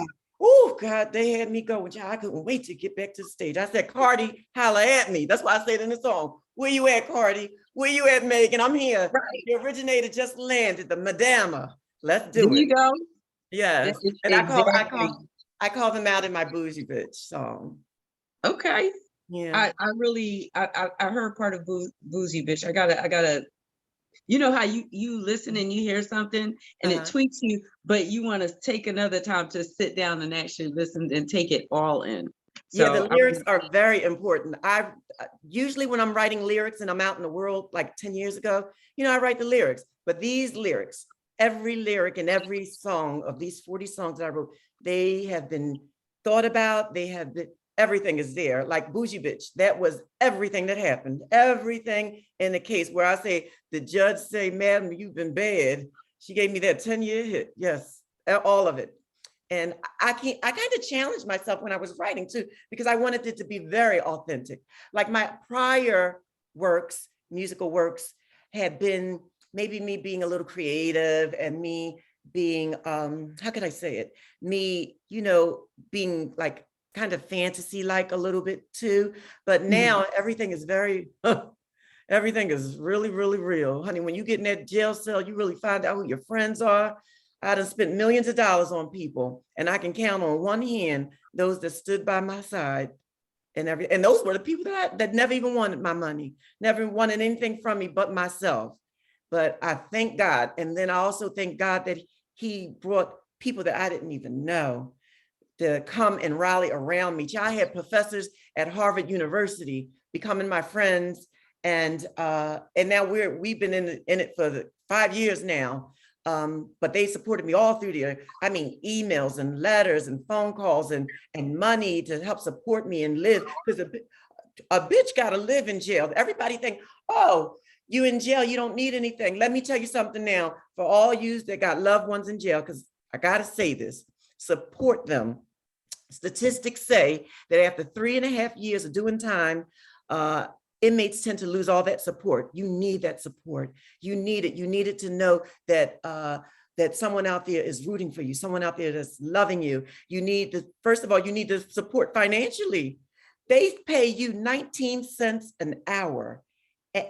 oh God, they had me going. Child, I couldn't wait to get back to the stage. I said, Cardi, holla at me. That's why I said in the song, where you at, Cardi? Where you at, Megan? I'm here. Right. The originator just landed, the Madama. Let's There do it. you go. Yes. And Exactly. I call them out in my bougie bitch song. Okay. Yeah. I really I heard part of Boozy Bitch. I gotta you know how you listen and you hear something and it Uh-huh. tweaks you, but you want to take another time to sit down and actually listen and take it all in. Yeah, So the lyrics are very important. I usually when I'm writing lyrics and I'm out in the world like 10 years ago, I write the lyrics, but these lyrics, every lyric and every song of these 40 songs that I wrote, they have been thought about. They have been, everything is there. Like Bougie Bitch, that was everything that happened. Everything in the case where I say, the judge say, madam, you've been bad. She gave me that 10-year hit. Yes, all of it. And I kind of challenged myself when I was writing too, because I wanted it to be very authentic. Like my prior works, musical works, had been maybe me being a little creative and me being, how could I say it? Me, being like kind of fantasy like a little bit too. But now everything is very, everything is really, really real. Honey, when you get in that jail cell, you really find out who your friends are. I done spent millions of dollars on people, and I can count on one hand those that stood by my side. And those were the people that never even wanted my money, never wanted anything from me but myself. But I thank God. And then I also thank God that he brought people that I didn't even know to come and rally around me. I had professors at Harvard University becoming my friends. And now we've been in it for 5 years now. But they supported me all through emails and letters and phone calls and money to help support me and live. Because a bitch gotta live in jail. Everybody think, oh, you in jail, you don't need anything. Let me tell you something now, for all yous that got loved ones in jail, because I gotta say this, support them. Statistics say that after 3.5 years of doing time, inmates tend to lose all that support. You need that support. You need it. You need it to know that that someone out there is rooting for you, someone out there that's loving you. You need to, first of all, you need to support financially. They pay you 19 cents an hour,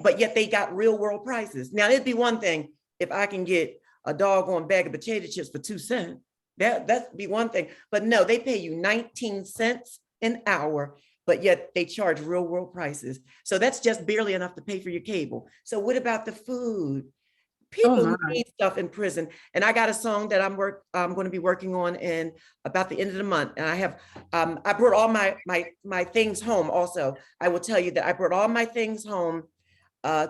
but yet they got real world prices. Now, it'd be one thing if I can get a doggone bag of potato chips for 2 cents. That'd be one thing. But no, they pay you 19 cents an hour, but yet they charge real world prices. So that's just barely enough to pay for your cable. So what about the food? People need stuff in prison. And I got a song that I'm going to be working on in about the end of the month. And I have, I brought all my things home also. I will tell you that I brought all my things home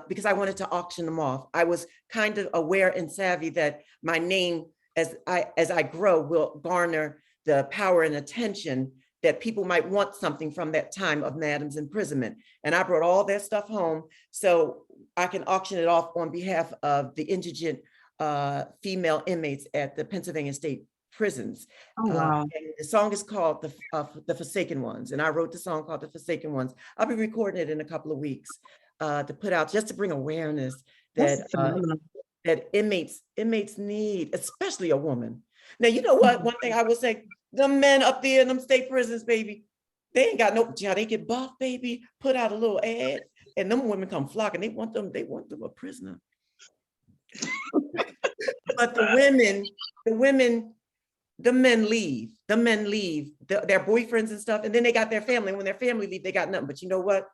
because I wanted to auction them off. I was kind of aware and savvy that my name, as I grow, will garner the power and attention that people might want something from that time of Madam's imprisonment. And I brought all that stuff home so I can auction it off on behalf of the indigent female inmates at the Pennsylvania State prisons. Oh, wow. And the song is called the Forsaken Ones. And I wrote the song called The Forsaken Ones. I'll be recording it in a couple of weeks to put out, just to bring awareness that that inmates need, especially a woman. Now, you know what? One thing I will say, the men up there in them state prisons, baby, they ain't got no job. They get buff, baby, put out a little ad, and them women come flocking. They want them a prisoner. But the men leave. The men leave their boyfriends and stuff, and then they got their family. When their family leave, they got nothing. But you know what?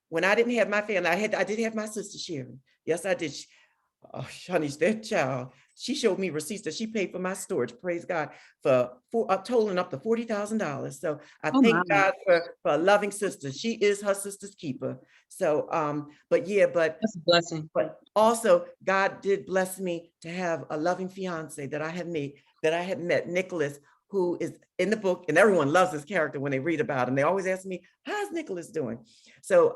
When I didn't have my family, I did have my sister Sharon. Yes, I did. Oh, honey, that child. She showed me receipts that she paid for my storage. Praise God, for totaling up to $40,000. So I thank God for a loving sister. She is her sister's keeper. So, but that's a blessing. But also, God did bless me to have a loving fiance that I had met, Nicholas, who is in the book, and everyone loves his character when they read about him. They always ask me, "How's Nicholas doing?" So,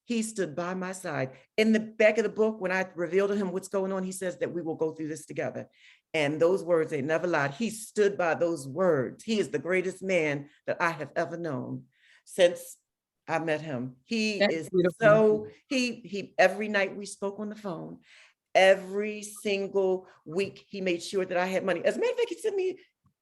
he stood by my side. In the back of the book, when I revealed to him what's going on, he says that we will go through this together. And those words, they never lied. He stood by those words. He is the greatest man that I have ever known since I met him. He is so, he every night we spoke on the phone. Every single week, he made sure that I had money. As a matter of fact, he sent me,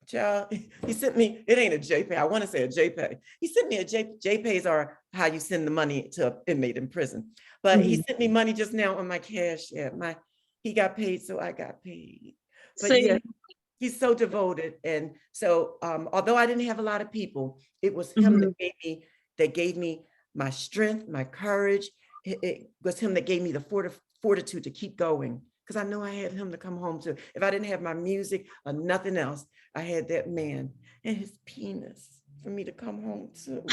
child, he sent me, it ain't a JPay. I want to say a JPay. He sent me a JPays are how you send the money to an inmate in prison. But he sent me money just now on my cash. Yeah, he got paid, so I got paid. But yeah, he's so devoted. And so although I didn't have a lot of people, it was him that gave me my strength, my courage. It was him that gave me the fortitude to keep going. Because I know I had him to come home to. If I didn't have my music or nothing else, I had that man and his penis for me to come home to.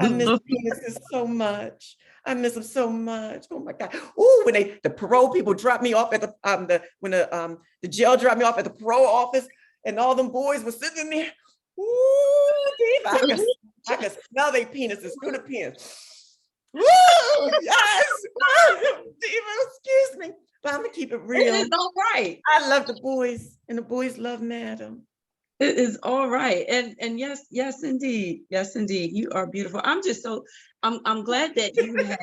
I miss penises so much. I miss them so much. Oh my God. Oh, when the parole people dropped me off at the jail dropped me off at the parole office, and all them boys were sitting there. Ooh, Deeva, I could smell their penises through the penis. Woo! Yes! Deeva, excuse me. But I'm gonna keep it real. It is all right. I love the boys, and the boys love Madam. It is all right. And yes, indeed. Yes, indeed. You are beautiful. I'm just so, I'm glad that you have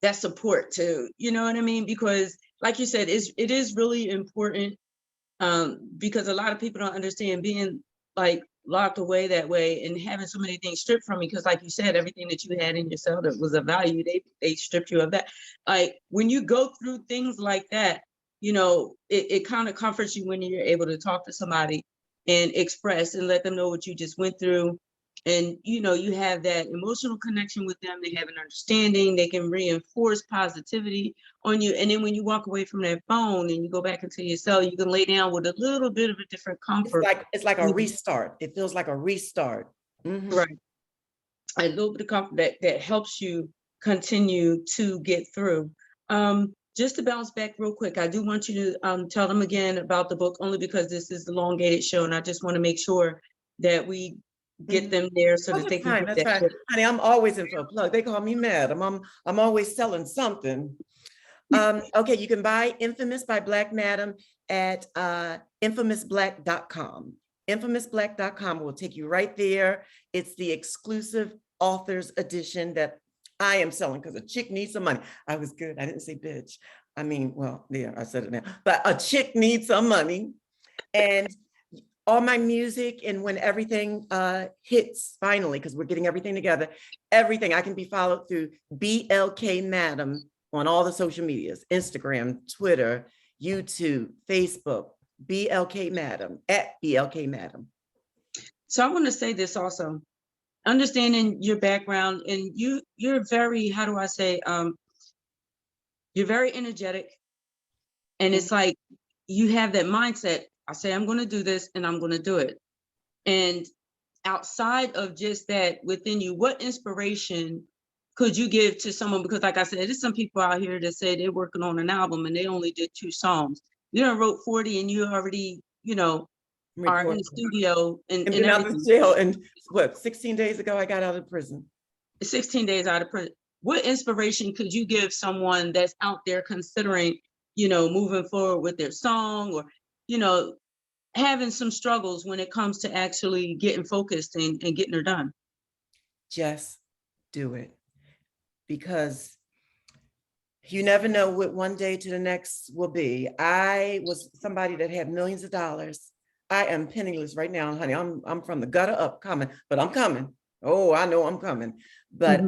that support too. You know what I mean? Because like you said, it is really important because a lot of people don't understand being like locked away that way and having so many things stripped from me. Because like you said, everything that you had in yourself that was of value, they stripped you of that. Like when you go through things like that, you know, it kind of comforts you when you're able to talk to somebody and express and let them know what you just went through. And, you know, you have that emotional connection with them. They have an understanding. They can reinforce positivity on you. And then when you walk away from that phone and you go back into your cell, you can lay down with a little bit of a different comfort. It's like a restart. It feels like a restart. Right. A little bit of comfort that helps you continue to get through. Just to bounce back real quick, I do want you to tell them again about the book, only because this is the elongated show, and I just want to make sure that we get them there so that they can get that. Honey, I'm always in for a plug. They call me Madam. I'm always selling something. Okay, you can buy Infamous by Black Madam at infamousblack.com. infamousblack.com will take you right there. It's the exclusive author's edition that I am selling because a chick needs some money. I was good. I didn't say bitch. I mean, well, yeah, I said it now, but a chick needs some money. And all my music, and when everything hits finally, because we're getting everything together, everything, I can be followed through BLK Madam on all the social medias, Instagram, Twitter, YouTube, Facebook, BLK Madam, at BLK Madam. So I want to say this also, understanding your background, and you're very, how do I say, you're very energetic. And it's like, you have that mindset. I say, I'm going to do this and I'm going to do it. And outside of just that within you, what inspiration could you give to someone? Because like I said, there's some people out here that say they're working on an album and they only did 2 songs. You done wrote 40 and you already, are in the studio and been out everything. of jail, and what, 16 days ago, I got out of prison. 16 days out of prison. What inspiration could you give someone that's out there considering, moving forward with their song, or, having some struggles when it comes to actually getting focused and getting her done? Just do it, because you never know what one day to the next will be. I was somebody that had millions of dollars. I am penniless right now, honey. I'm from the gutter up, coming, but I'm coming. Oh, I know I'm coming. But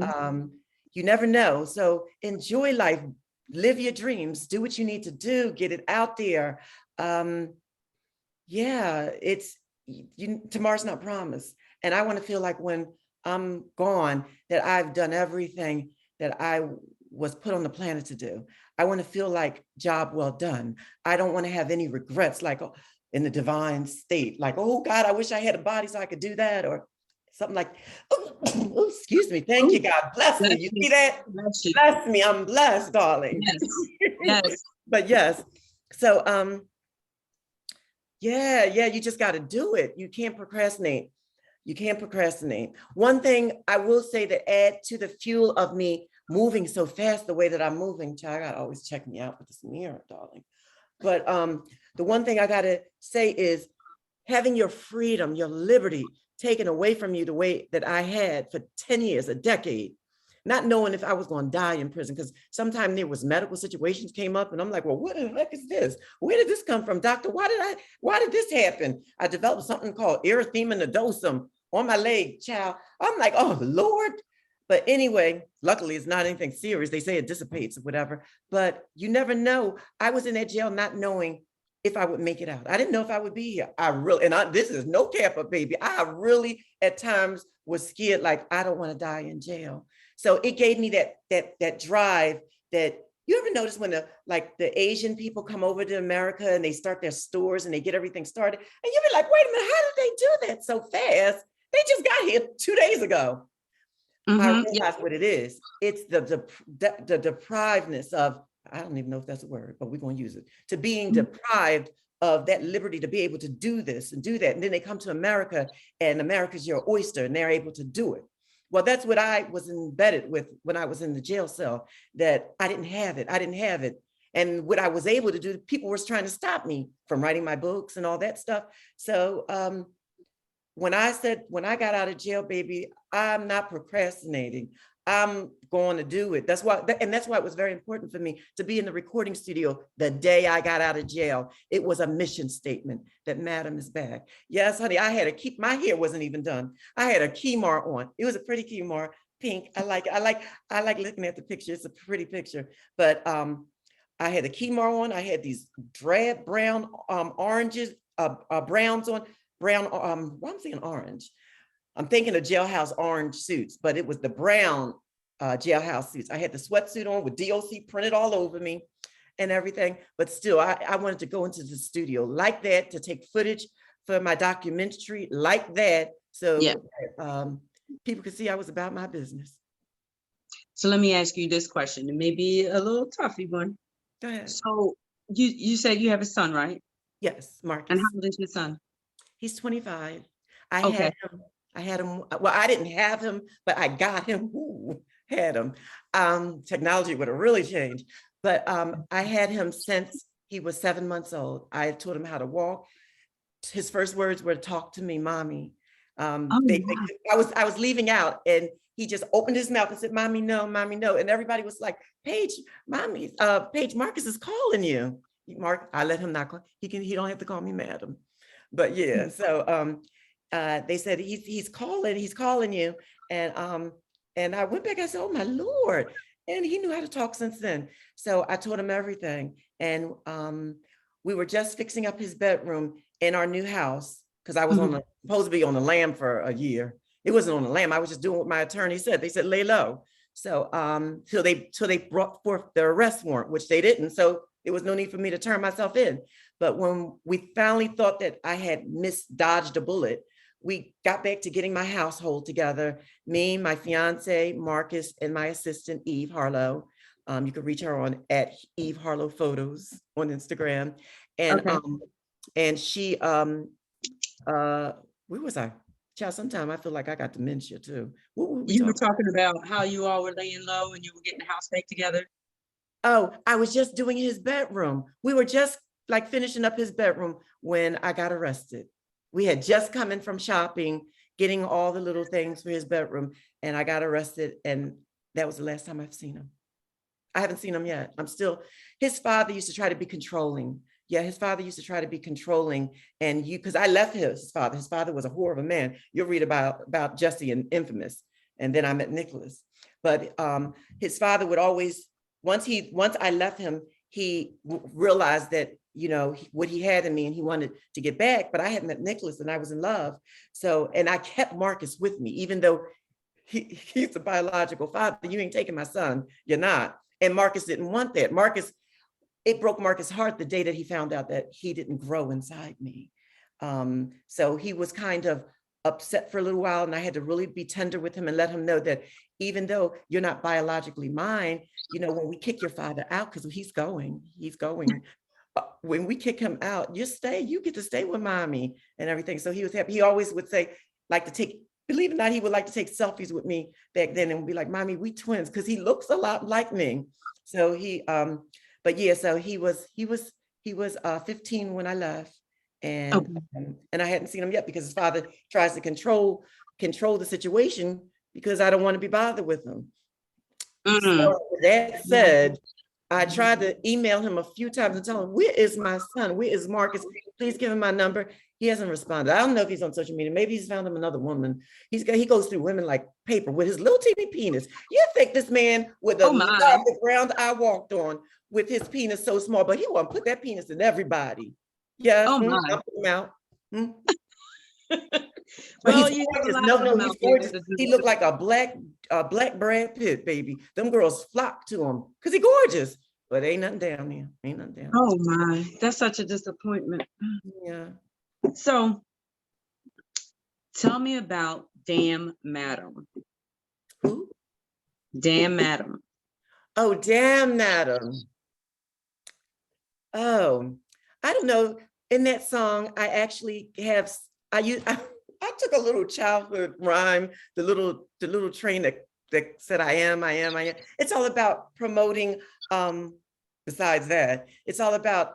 you never know. So enjoy life, live your dreams, do what you need to do, get it out there. Yeah, tomorrow's not promised. And I want to feel like when I'm gone, that I've done everything that I was put on the planet to do. I want to feel like job well done. I don't want to have any regrets, like in the divine state, like, oh God, I wish I had a body so I could do that, or something like, oh, excuse me, thank you, God bless me. You see that? Bless me, I'm blessed, darling. Yes. Yes. But yes, so yeah, you just got to do it. You can't procrastinate. You can't procrastinate. One thing I will say that add to the fuel of me moving so fast the way that I'm moving, child, I gotta always check me out with this mirror, darling. But the one thing I gotta say is having your freedom, your liberty taken away from you the way that I had for 10 years, a decade, not knowing if I was going to die in prison, because sometimes there was medical situations came up and I'm like, well, what the heck is this? Where did this come from, doctor? Why did this happen? I developed something called erythema nodosum on my leg, child. I'm like, oh Lord. But anyway, luckily it's not anything serious. They say it dissipates or whatever, but you never know. I was in that jail not knowing if I would make it out. I didn't know if I would be here. This is no cap up, baby. I really at times was scared, like I don't want to die in jail. So it gave me that drive. That you ever notice when the Asian people come over to America and they start their stores and they get everything started, and you be like, wait a minute, how did they do that so fast? They just got here 2 days ago. I realize what it is. It's the deprivedness of, I don't even know if that's a word, but we're going to use it, to being deprived of that liberty to be able to do this and do that. And then they come to America and America's your oyster and they're able to do it. Well, that's what I was embedded with when I was in the jail cell, that I didn't have it. And what I was able to do, people were trying to stop me from writing my books and all that stuff. So when I got out of jail, baby, I'm not procrastinating. I'm going to do it. That's why it was very important for me to be in the recording studio the day I got out of jail. It was a mission statement that Madam is back. Yes, honey, my hair wasn't even done. I had a Kemar on. It was a pretty Kemar, pink. I like looking at the picture. It's a pretty picture. But I had a Kemar on. I had these drab brown oranges, browns on. Brown, I'm saying orange. I'm thinking of jailhouse orange suits, but it was the brown jailhouse suits. I had the sweatsuit on with DOC printed all over me and everything, but still I wanted to go into the studio like that to take footage for my documentary like that. So people could see I was about my business. So let me ask you this question. It may be a little toughy one. Go ahead. So you said you have a son, right? Yes, Marcus. And how old is your son? He's 25. I had him. Well, I didn't have him, but I got him. Ooh, had him. Technology would have really changed. But I had him since he was 7 months old. I taught him how to walk, his first words were, "Talk to me, mommy." Oh, wow. I was leaving out, and he just opened his mouth and said, "Mommy, no, mommy, no." And everybody was like, "Paige, mommy, Paige, Marcus is calling you." Mark, I let him not call. He don't have to call me madam. But yeah, so they said he's calling you. And I went back, I said, "Oh my Lord." And he knew how to talk since then. So I told him everything. And we were just fixing up his bedroom in our new house, because I was supposed to be on the lam for a year. It wasn't on the lam. I was just doing what my attorney said. They said, "Lay low." So till they brought forth the arrest warrant, which they didn't. So there was no need for me to turn myself in. But when we finally thought that I had dodged a bullet, we got back to getting my household together. Me, my fiance, Marcus, and my assistant, Eve Harlow. You can reach her on at Eve Harlow Photos on Instagram. And Okay. and she where was I? Child, sometimes I feel like I got dementia too. What were we You were talking? talking about how you all were laying low and you were getting the house back together. Oh, I was just doing his bedroom. We were just like finishing up his bedroom when I got arrested. We had just come in from shopping, getting all the little things for his bedroom, and I got arrested. And that was the last time I've seen him. I haven't seen him yet. His father used to try to be controlling. Yeah, his father used to try to be controlling. And because I left his father. His father was a whore of a man. You'll read about Jesse in Infamous. And then I met Nicholas. But his father would always, once I left him, he realized that, what he had in me, and he wanted to get back. But I had met Nicholas and I was in love. So, and I kept Marcus with me, even though he's the biological father. You ain't taking my son. You're not. And Marcus didn't want that. It broke Marcus' heart the day that he found out that he didn't grow inside me. So he was kind of upset for a little while, and I had to really be tender with him and let him know that even though you're not biologically mine, when we kick your father out, because he's going. When we kick him out, you get to stay with mommy and everything. So he was happy. He always would say, believe it or not, he would like to take selfies with me back then and be like, "Mommy, we twins," because he looks a lot like me. So but yeah, so he was 15 when I left, and I hadn't seen him yet because his father tries to control the situation because I don't want to be bothered with him. So that said, I tried to email him a few times and tell him, "Where is my son? Where is Marcus? Please give him my number." He hasn't responded. I don't know if he's on social media. Maybe he's found him another woman. He goes through women like paper with his little teeny penis. You think this man with the the ground I walked on with his penis so small, but he won't put that penis in everybody. Yeah, Oh my. I'll put him out. But Well, he's gorgeous. No, he's gorgeous. He looked like a black Brad Pitt, baby. Them girls flock to him because he's gorgeous. But ain't nothing down there. Ain't nothing down there. Oh my, that's such a disappointment. Yeah. So tell me about Damn Madam. Who? Damn Madam. Oh, Damn Madam. Oh, I don't know. In that song, I actually have, I took a little childhood rhyme, the little train that said, I am. It's all about promoting, besides that, it's all about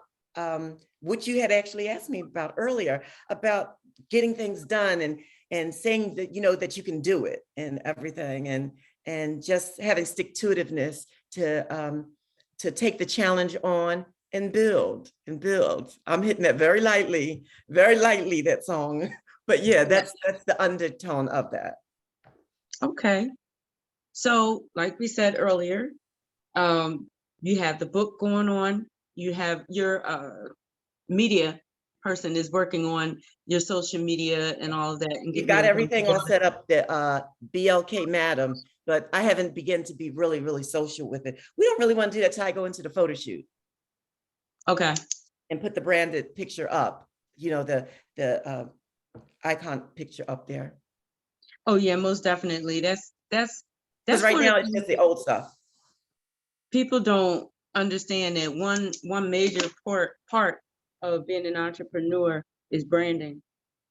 what you had actually asked me about earlier, about getting things done and saying that, that you can do it and everything, and just having stick-to-itiveness to take the challenge on and build. I'm hitting that very lightly, that song. But yeah, that's the undertone of that. Okay. So like we said earlier, you have the book going on, you have your media person is working on your social media and all of that. And you got everything all set up, the BLK Madam, but I haven't begun to be really, really social with it. We don't really want to do that till I go into the photo shoot. Okay. And put the branded picture up, the icon picture up there. Oh yeah, most definitely. That's right now it's just the old stuff. People don't understand that one major part of being an entrepreneur is branding.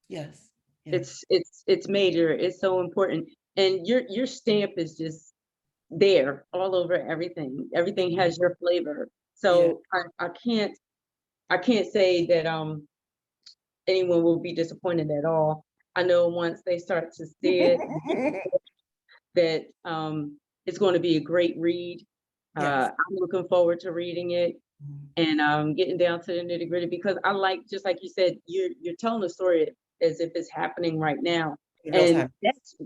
Yes. It's major. It's so important. And your stamp is just there all over everything. Everything has your flavor. So I can't say that anyone will be disappointed at all. I know once they start to see it, that it's going to be a great read. Yes. I'm looking forward to reading it and getting down to the nitty gritty, because I like, just like you said, you're telling the story as if it's happening right now, In real and time.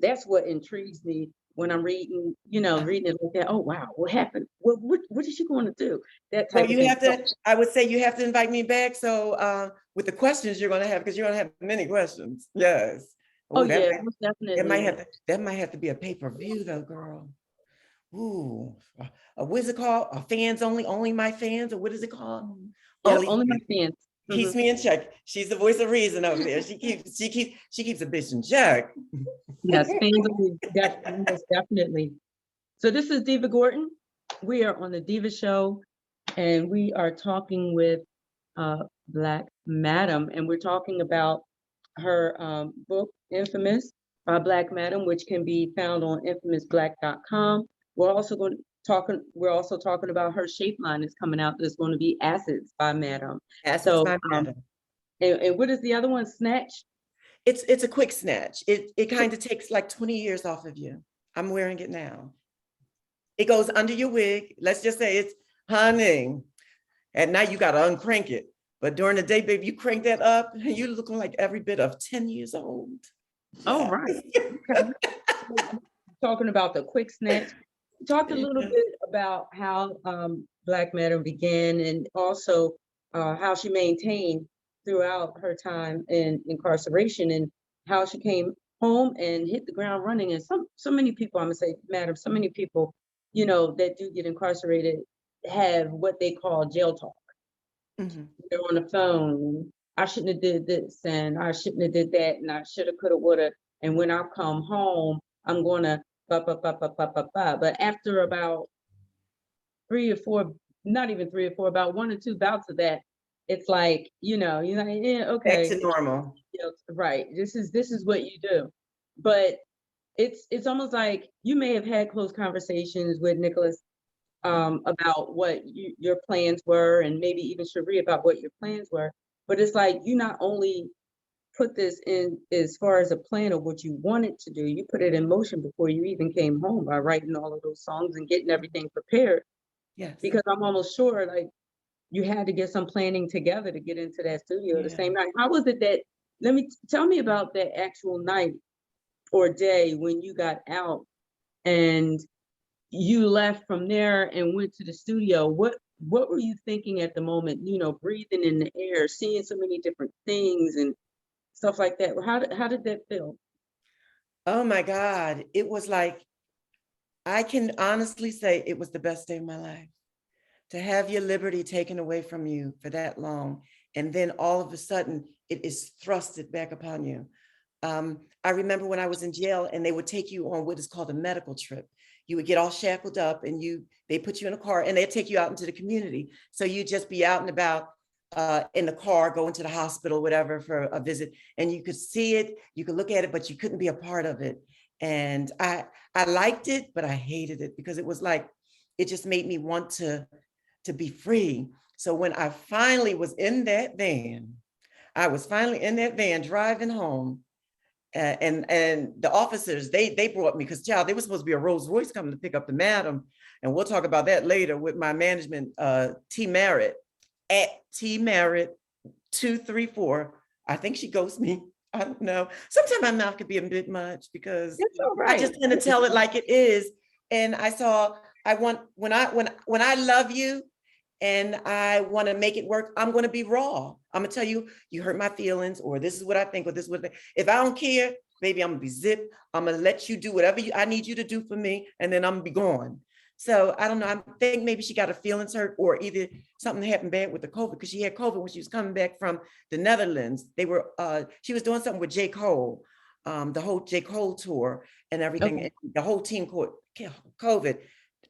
that's what intrigues me when I'm reading, reading it like that. Oh wow, what happened? What is she going to do? That Well, type of you thing. have to, I would say you have to invite me back. So with the questions you're going to have, because you're going to have many questions. Yes. Oh Oh, yeah, most that might definitely. have to, that might have to be a pay-per-view though, girl. Ooh, what is it called? Fans only, only my fans, or what is it called? Yeah, Only only my fans. fans. Keeps me in check. She's the voice of reason over there. She keeps a bitch in check. Yes, fans only, most definitely. So this is Diva Gordon. We are on the Diva Show, and we are talking with Black Madam, and we're talking about her book Infamous by Black Madam, which can be found on infamousblack.com. We're also talking about her shape line that's coming out, that's going to be Acids by Madam. Assets, So my matter. and what is the other one? Snatch? It's a quick snatch. It kind of takes like 20 years off of you. I'm wearing it now. It goes under your wig. Let's just say it's, honey, at night you got to uncrank it. But during the day, baby, you crank that up, and you're looking like every bit of 10 years old. Oh, right. Okay. Talking about the quick snatch. Talked a little bit about how Black Madam began, and also how she maintained throughout her time in incarceration, and how she came home and hit the ground running. And so many people, I'm gonna say, Madam, so many people, that do get incarcerated have what they call jail talk. Mhm. They're on the phone. I shouldn't have did this, and I shouldn't have did that, and I shoulda, coulda, woulda. And when I come home, I'm gonna ba ba ba ba ba ba ba. But after about 3 or 4, not even 3 or 4, about 1 or 2 bouts of that, it's like, you're like, yeah, Back okay, to normal. right. This is what you do. But it's almost like you may have had close conversations with Nicholas about what your plans were, and maybe even Cherie about what your plans were. But it's like you not only put this in as far as a plan of what you wanted to do, you put it in motion before you even came home by writing all of those songs and getting everything prepared. Yes. Because I'm almost sure, like, you had to get some planning together to get into that studio the Yeah. same night. How was it that? Tell me about that actual night or day when you got out and you left from there and went to the studio. What were you thinking at the moment? Breathing in the air, seeing so many different things and stuff like that. How did that feel? Oh my God. It was like, I can honestly say it was the best day of my life. To have your liberty taken away from you for that long, and then all of a sudden it is thrusted back upon you. I remember when I was in jail and they would take you on what is called a medical trip. You would get all shackled up and they put you in a car and they'd take you out into the community. So you'd just be out and about in the car, going to the hospital, whatever, for a visit. And you could see it, you could look at it, but you couldn't be a part of it. And I liked it, but I hated it because it was like, it just made me want to be free. So when I finally was in that van, I was finally in that van driving home. And the officers, they brought me, because child, they were supposed to be a Rolls Royce coming to pick up the madam. And we'll talk about that later with my management, T Merritt, at T Merritt 234. I think she ghosts me. I don't know. Sometimes my mouth could be a bit much because It's all I right. just tend to tell it like it is. And when I love you and I want to make it work, I'm going to be raw. I'm going to tell you, you hurt my feelings, or this is what I think, or this is what if I don't care, baby, I'm going to be zipped. I'm going to let you do whatever I need you to do for me, and then I'm going to be gone. So I don't know. I think maybe she got her feelings hurt, or either something happened bad with the COVID, because she had COVID when she was coming back from the Netherlands. She was doing something with J. Cole, the whole J. Cole tour and everything. Okay. And the whole team caught COVID.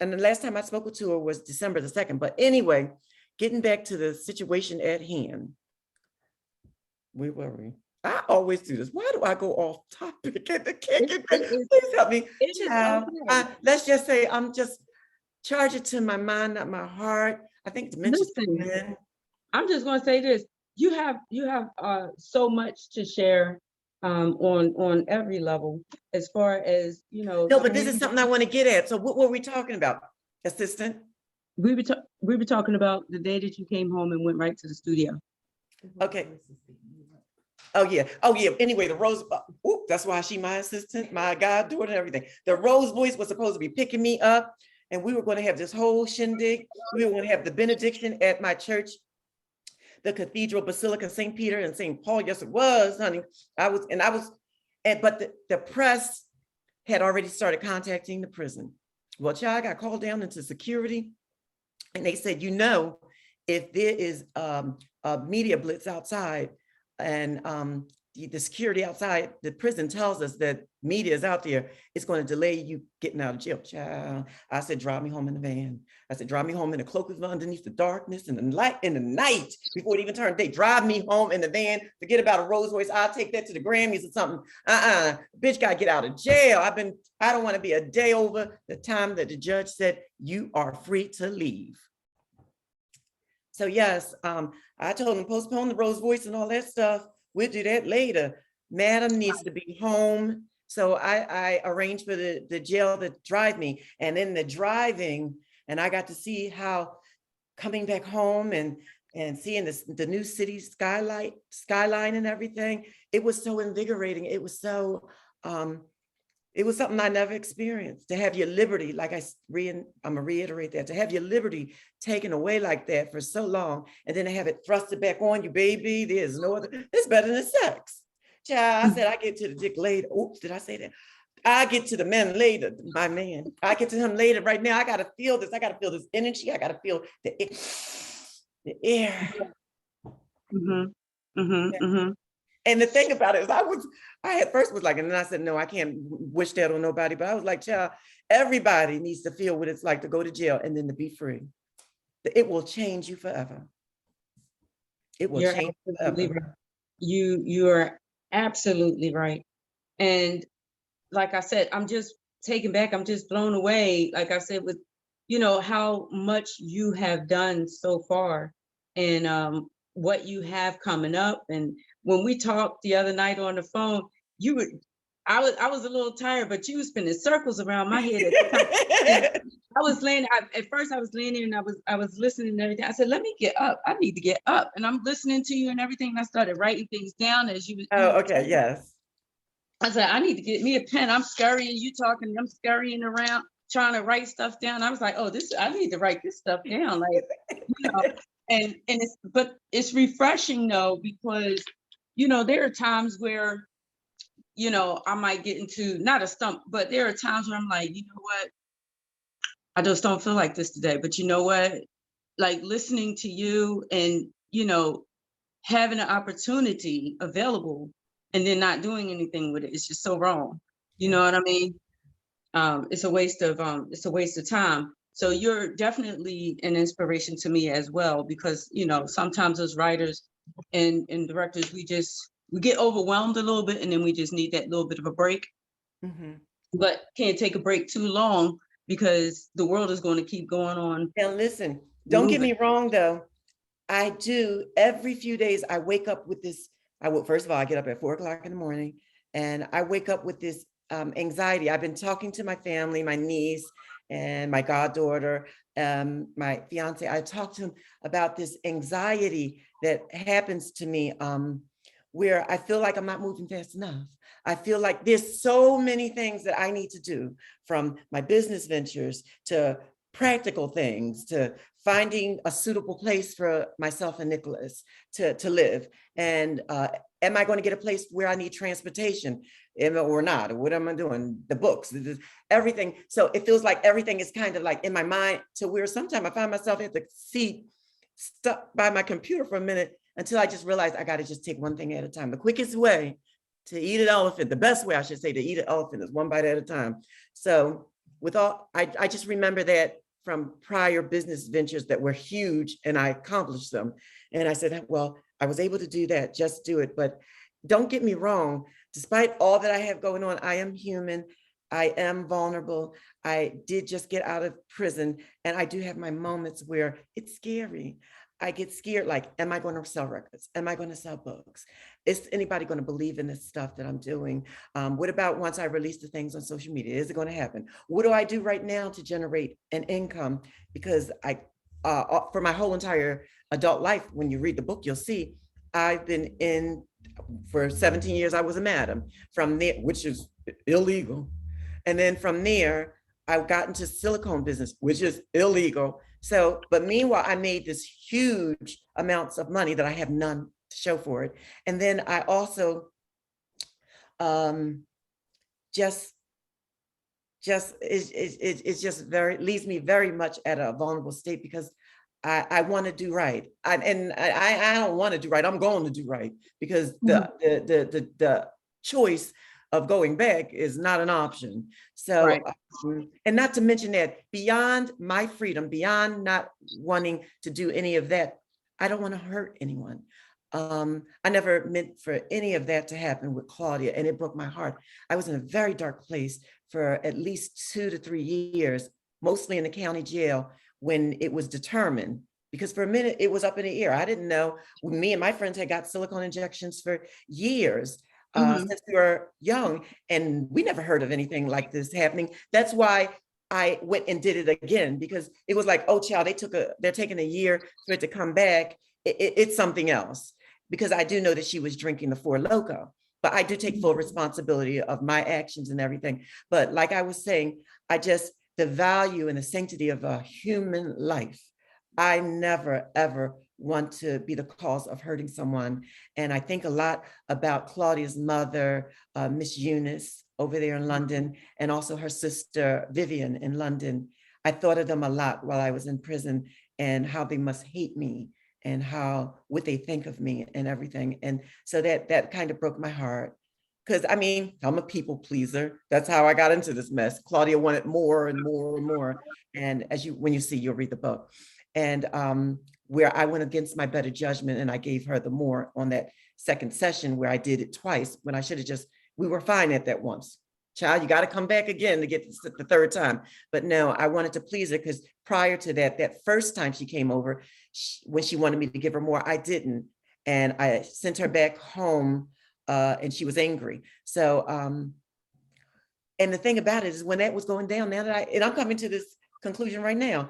And the last time I spoke to her was December the 2nd. But anyway, getting back to the situation at hand. Where were we? I always do this. Why do I go off topic? Please help me. It is okay. Let's just say I'm just charge it to my mind, not my heart. I think dementia's Listen, in. I'm just gonna say this. you have so much to share on every level, as far as, No, but this is community. something I want to get at. So what were we talking about, assistant? We were talking about the day that you came home and went right to the studio. Okay. Oh yeah. Oh yeah. Anyway, the Rose, that's why she my assistant, my goddaughter and everything. The Rose voice was supposed to be picking me up, and we were going to have this whole shindig. We were going to have the benediction at my church, the Cathedral Basilica St. Peter and St. Paul. Yes, it was, honey. But the press had already started contacting the prison. Well, child, I got called down into security, and they said, if there is a media blitz outside, and the security outside the prison tells us that media is out there, it's going to delay you getting out of jail, child. I said, drive me home in the van. I said, drive me home in the cloak of underneath the darkness and the light in the night before it even turned day. Drive me home in the van. Forget about a Rose voice. I'll take that to the Grammys or something. Bitch gotta get out of jail. I don't want to be a day over the time that the judge said you are free to leave. So yes, I told him postpone the Rose voice and all that stuff. We'll do that later. Madam needs to be home. So I arranged for the jail to drive me. And in the driving, and I got to see how coming back home and seeing the new city skyline and everything, it was so invigorating. It was so, it was something I never experienced, to have your liberty, like I'm gonna reiterate that, to have your liberty taken away like that for so long, and then to have it thrusted back on you, baby, there's no other, it's better than sex. Child, I said, I get to the dick later. Oops, did I say that? I get to the man later, my man. I get to him later. Right now, I gotta feel this. I gotta feel this energy. I gotta feel the air. And the thing about it is I at first was like, and then I said, no, I can't wish that on nobody. But I was like, child, everybody needs to feel what it's like to go to jail and then to be free. It will change you forever. It will change you forever. Right. You are absolutely right. And like I said, I'm just taken back. I'm just blown away. Like I said, with, how much you have done so far, and what you have coming up. And when we talked the other night on the phone, I was a little tired, but you were spinning circles around my head at the time. I was laying, at first I was laying there and I was listening and everything. I said, let me get up. I need to get up. And I'm listening to you and everything. And I started writing things down as you. Oh, okay, yes. I said, I need to get me a pen. I'm scurrying, you talking, I'm scurrying around, trying to write stuff down. I was like, oh, I need to write this stuff down. Like, and but it's refreshing though, because, there are times where, I might get into, not a stump, but there are times where I'm like, you know what? I just don't feel like this today. But you know what? Like listening to you and, having an opportunity available and then not doing anything with it, it's just so wrong. You know what I mean? It's a waste of time. So you're definitely an inspiration to me as well, because, sometimes as writers and directors, we get overwhelmed a little bit, and then we just need that little bit of a break. But can't take a break too long, because the world is going to keep going on. Now listen, don't get me wrong though. I do every few days. I wake up with this. First of all, I get up at 4 o'clock in the morning, and I wake up with this anxiety. I've been talking to my family, my niece and my goddaughter, my fiance. I talked to him about this anxiety that happens to me, where I feel like I'm not moving fast enough. I feel like there's so many things that I need to do, from my business ventures to practical things, to finding a suitable place for myself and Nicholas to live. And am I going to get a place where I need transportation or not? Or what am I doing? The books, everything. So it feels like everything is kind of like in my mind, to where sometimes I find myself at the seat, stuck by my computer for a minute, until I just realize I got to just take one thing at a time. The quickest way to eat an elephant, the best way I should say to eat an elephant, is one bite at a time. So I just remember that from prior business ventures that were huge, and I accomplished them. And I said, well, I was able to do that, just do it. But don't get me wrong, despite all that I have going on, I am human. I am vulnerable. I did just get out of prison, and I do have my moments where it's scary. I get scared, like, am I going to sell records? Am I going to sell books? Is anybody going to believe in this stuff that I'm doing? What about once I release the things on social media? Is it going to happen? What do I do right now to generate an income? Because for my whole entire adult life, when you read the book, you'll see I've been in, for 17 years, I was a madam from there, which is illegal. And then from there, I got into silicone business, which is illegal. So, but meanwhile, I made this huge amounts of money that I have none to show for it. And then I also just it's just very, leaves me very much at a vulnerable state, because I want to do right. I don't want to do right. I'm going to do right, because the choice of going back is not an option. So, Right. and not to mention that beyond my freedom, beyond not wanting to do any of that, I don't want to hurt anyone. I never meant for any of that to happen with Claudia, and it broke my heart. I was in a very dark place for at least 2 to 3 years, mostly in the county jail, when it was determined, because for a minute it was up in the air. I didn't know. Me and my friends had got silicone injections for years. Since we were young, and we never heard of anything like this happening. That's why I went and did it again, because it was like, oh, child, they're taking a year for it to come back. It's something else, because I do know that she was drinking the Four Loko, but I do take full responsibility of my actions and everything. But like I was saying, the value and the sanctity of a human life, I never, ever want to be the cause of hurting someone. And I think a lot about Claudia's mother, Miss Eunice over there in London, and also her sister, Vivian, in London. I thought of them a lot while I was in prison, and how they must hate me, and what they think of me and everything. And so that kind of broke my heart. Because I mean, I'm a people pleaser. That's how I got into this mess. Claudia wanted more and more and more. And when you see, you'll read the book. And where I went against my better judgment, and I gave her the more on that second session, where I did it twice, when I should have we were fine at that once. Child, you got to come back again to get the third time. But no, I wanted to please her, because prior to that first time she came over, when she wanted me to give her more, I didn't. And I sent her back home, and she was angry. So, and the thing about it is, when that was going down, and I'm coming to this conclusion right now,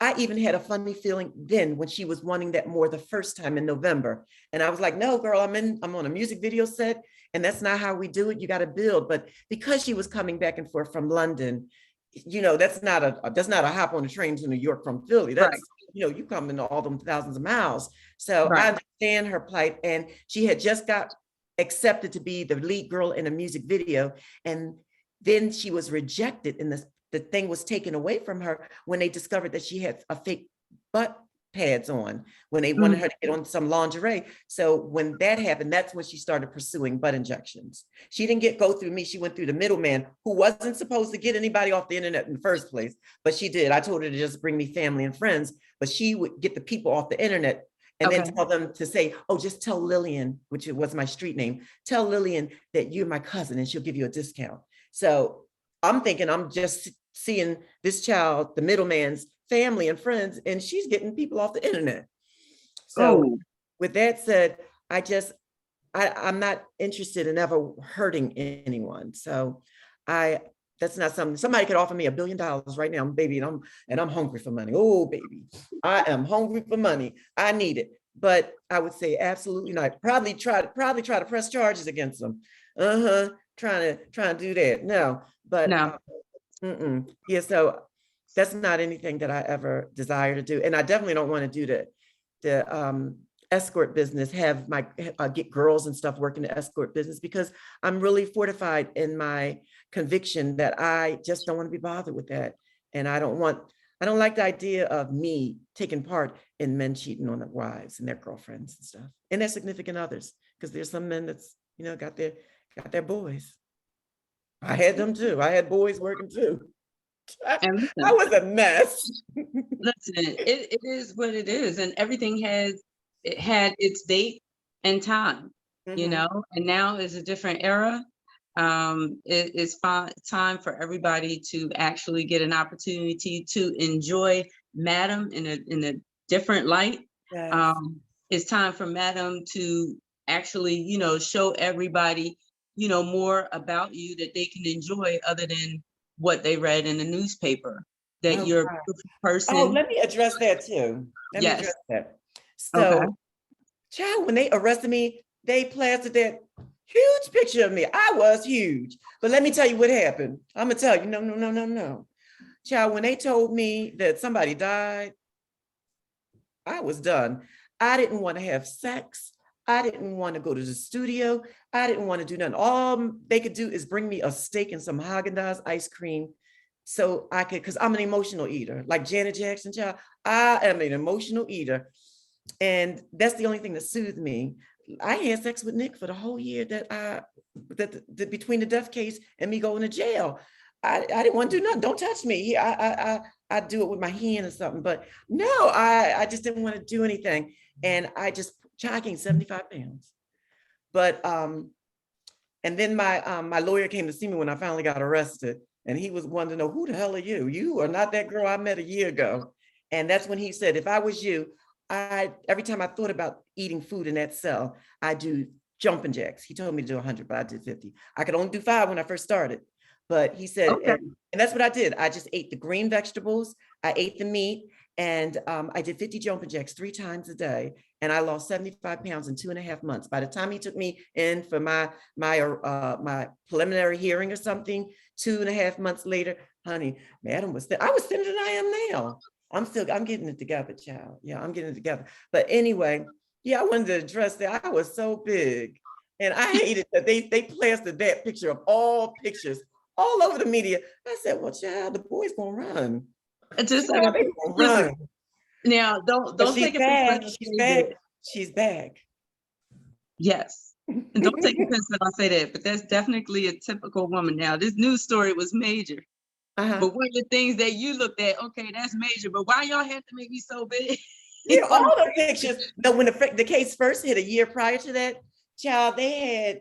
I even had a funny feeling then when she was wanting that more the first time in November. And I was like, no, girl, I'm on a music video set, and that's not how we do it. You got to build. But because she was coming back and forth from London, that's not a hop on a train to New York from Philly. That's, right. You come into all them thousands of miles. So right. I understand her plight. And she had just got accepted to be the lead girl in a music video. And then she was rejected, and the thing was taken away from her when they discovered that she had a fake butt pads on, when they wanted her to get on some lingerie. So when that happened, that's when she started pursuing butt injections. She didn't go through me. She went through the middleman, who wasn't supposed to get anybody off the internet in the first place, but she did. I told her to just bring me family and friends, but she would get the people off the internet and then tell them to say, oh, just tell Lillian, which was my street name, tell Lillian that you're my cousin and she'll give you a discount. So I'm thinking I'm just seeing this child, the middleman's family and friends, and she's getting people off the internet. So with that said, I'm not interested in ever hurting anyone. So that's not something. Somebody could offer me $1 billion right now, baby, and I'm hungry for money. Oh, baby, I am hungry for money. I need it. But I would say absolutely not. Probably try to press charges against them. Trying to do that. No, but no. Yeah, so that's not anything that I ever desire to do. And I definitely don't want to do the escort business, get girls and stuff working the escort business, because I'm really fortified in my conviction that I just don't want to be bothered with that. And I don't like the idea of me taking part in men cheating on their wives and their girlfriends and stuff, and their significant others, because there's some men that's, got their boys. I had them too. I had boys working too. I was a mess. Listen, it is what it is, and everything had its date and time, and now is a different era. It's time for everybody to actually get an opportunity to enjoy Madam in a different light. Yes. It's time for Madam to actually, show everybody, more about you that they can enjoy other than what they read in the newspaper, that Oh, you're a God. beautiful Oh, person. let me address that too. Let me Yes. address that. Okay. So, child, when they arrested me, they plastered that huge picture of me. I was huge. But let me tell you what happened. I'm gonna tell you, no, no, no, no, no. Child, when they told me that somebody died, I was done. I didn't want to have sex. I didn't want to go to the studio. I didn't want to do nothing. All they could do is bring me a steak and some Haagen-Dazs ice cream so I could, because I'm an emotional eater, like Janet Jackson, child. I am an emotional eater. And that's the only thing that soothed me. I had sex with Nick for the whole year that between the death case and me going to jail. I didn't want to do nothing. Don't touch me. I do it with my hand or something. But no, I just didn't want to do anything. And I gained 75 pounds. But and then my lawyer came to see me when I finally got arrested. And he was wanting to know, who the hell are you? You are not that girl I met a year ago. And that's when he said, if I was you, every time I thought about eating food in that cell, I do jumping jacks. He told me to do 100, but I did 50. I could only do 5 when I first started. But he said, Okay. and that's what I did. I just ate the green vegetables. I ate the meat. And I did 50 jumping jacks 3 times a day. And I lost 75 pounds in 2.5 months. By the time he took me in for my preliminary hearing or something, 2.5 months later, honey, Madam I was thinner than I am now. I'm getting it together, child. Yeah, I'm getting it together. But anyway, yeah, I wanted to address that. I was so big. And I hated that they plastered that picture of all pictures all over the media. I said, well, child, the boy's gonna run. Just like Child, they gonna listen. run. Now, But don't she's take offense when back. I She's say back. that. She's back. Yes. And don't take offense when I say that, but that's definitely a typical woman. Now, this news story was major, Uh-huh. but one of the things that you looked at, okay, that's major, but why y'all have to make me so big? Yeah, all the pictures. No, when the case first hit a year prior to that, child, they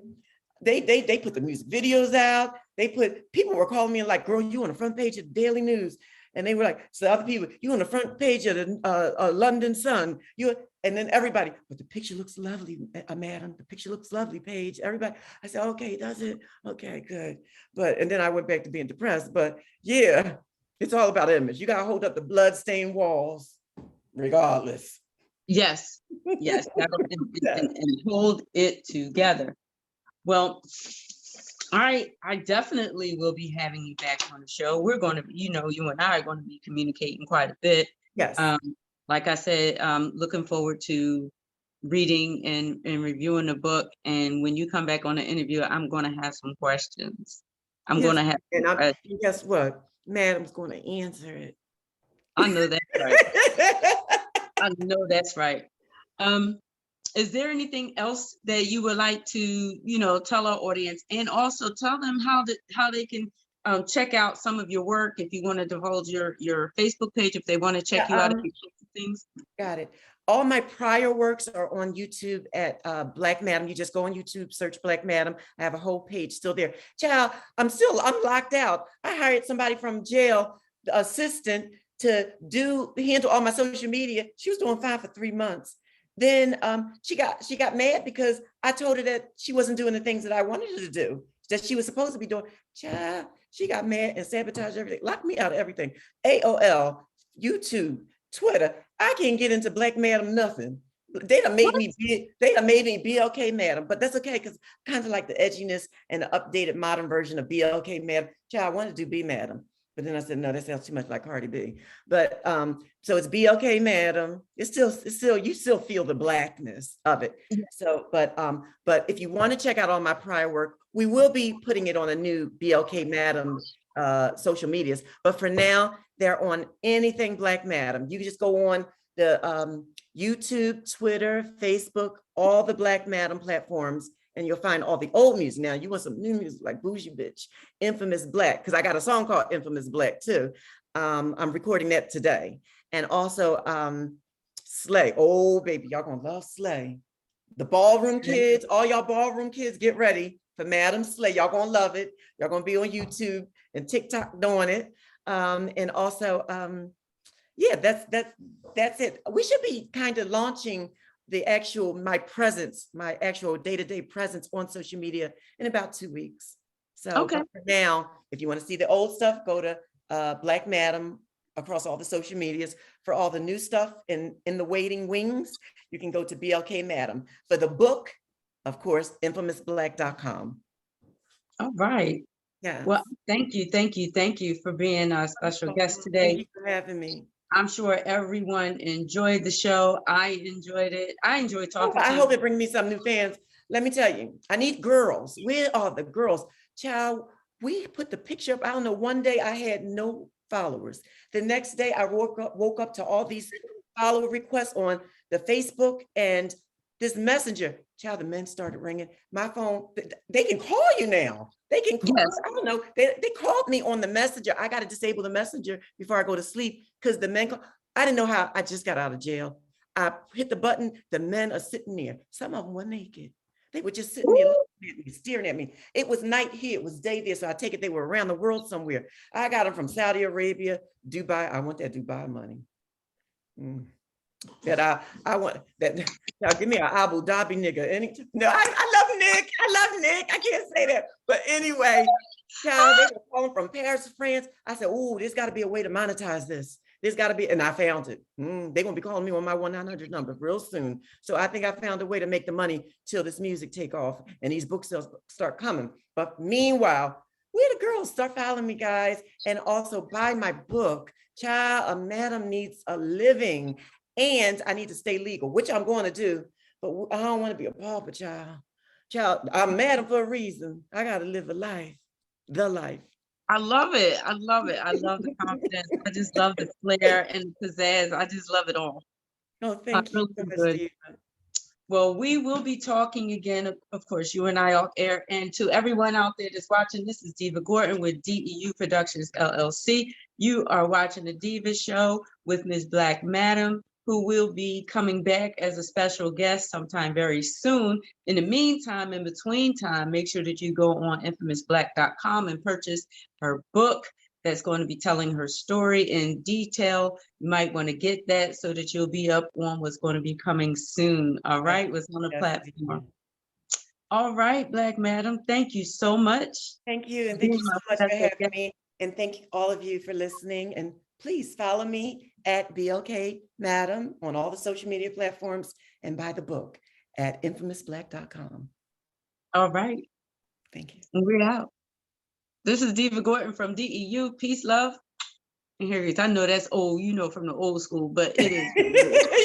put the music videos out. People were calling me like, girl, you on the front page of the Daily News. And they were like, so other people, you on the front page of the London Sun. And then everybody, but the picture looks lovely, madam. The picture looks lovely, Paige. Everybody, I said, okay, does it? Okay, good. And then I went back to being depressed. But yeah, it's all about image. You gotta hold up the bloodstained walls, regardless. Yes, yes, and hold it together. Well, I definitely will be having you back on the show. We're going to, you and I are going to be communicating quite a bit. Yes. Like I said, looking forward to reading and reviewing the book. And when you come back on the interview, I'm going to have some questions. I'm Yes, going to have. and guess what? Madam's going to answer it. I know that's right. I know that's right. Is there anything else that you would like to, tell our audience, and also tell them how they can check out some of your work, if you want to divulge your Facebook page, if they want to check you out, things? Got it. All my prior works are on YouTube at Black Madam. You just go on YouTube, search Black Madam. I have a whole page still there. Child, I'm locked out. I hired somebody from jail, the assistant, to handle all my social media. She was doing fine for 3 months. Then she got mad because I told her that she wasn't doing the things that I wanted her to do, that she was supposed to be doing. Child, she got mad and sabotaged everything, locked me out of everything. AOL, YouTube, Twitter. I can't get into Black Madam nothing. They done made me BLK Madam, but that's okay, because kind of like the edginess and the updated modern version of BLK Madam. Child, I wanted to do B Madam, but then I said, no, that sounds too much like Cardi B. But so it's BLK Madam. It's still you still feel the Blackness of it. So, but if you want to check out all my prior work, we will be putting it on a new BLK Madam social medias. But for now, they're on anything Black Madam. You can just go on the YouTube, Twitter, Facebook, all the Black Madam platforms, and you'll find all the old music. Now, you want some new music like Bougie Bitch, Infamous Black, because I got a song called Infamous Black too. I'm recording that today. And also Slay. Oh, baby, y'all gonna love Slay. The ballroom kids, all y'all ballroom kids, get ready for Madam Slay. Y'all gonna love it. Y'all gonna be on YouTube and TikTok doing it. And also, yeah, that's it. We should be kind of launching my actual day-to-day presence on social media in about 2 weeks. So Okay. but for now, if you want to see the old stuff, go to Black Madam across all the social medias. For all the new stuff in the waiting wings, you can go to BLK Madam. For the book, of course, infamousblack.com. All right. Yes. Well, thank you, thank you, thank you for being our special guest Thank you today. for having me. I'm sure everyone enjoyed the show. I enjoyed it. I enjoyed talking I to hope you. it brings me some new fans. Let me tell you, I need girls. Where are the girls? Child, we put the picture up. I don't know, one day I had no followers. The next day I woke up to all these follow requests on the Facebook and this messenger. Child, the men started ringing. My phone, they can call you now. They can call, Yes. I don't know. They called me on the messenger. I got to disable the messenger before I go to sleep because the men, I didn't know how, I just got out of jail. I hit the button, the men are sitting there. Some of them were naked. They were just sitting there looking at me, staring at me. It was night here, it was day there, so I take it they were around the world somewhere. I got them from Saudi Arabia, Dubai. I want that Dubai money. That I want that. Now give me an Abu Dhabi nigga. No, I love Nick. I love Nick. I can't say that. But anyway, child, they were calling from Paris, France. I said, oh, there's got to be a way to monetize this. There's got to be, and I found it. They're going to be calling me on my 1-900 number real soon. So I think I found a way to make the money till this music take off and these book sales start coming. But meanwhile, where the girls start following me, guys, and also buy my book. Child, a madam needs a living, and I need to stay legal, which I'm going to do. But I don't want to be a pauper, child. Child, I'm madam for a reason. I got to live a life, the life. I love it. I love it. I love the confidence. I just love the flair and the pizzazz. I just love it all. Oh, thank you so much, Good. Deeva. Well, we will be talking again, of course, you and I off air. And to everyone out there that's watching, this is Deeva Gorton with DEU Productions, LLC. You are watching the Deeva Show with Ms. Black Madam, who will be coming back as a special guest sometime very soon. In the meantime, in between time, make sure that you go on infamousblack.com and purchase her book that's going to be telling her story in detail. You might want to get that so that you'll be up on what's going to be coming soon. All right, what's on the platform. All right, Black Madam, thank you so much. Thank you, and thank you so much for having me. And thank you all of you for listening. And please follow me at BLK Madam on all the social media platforms and buy the book at infamousblack.com. All right. Thank you. And we're out. This is Deeva Gorton from DEU. Peace, love, and here it is. I know that's old, you know, from the old school, but it is.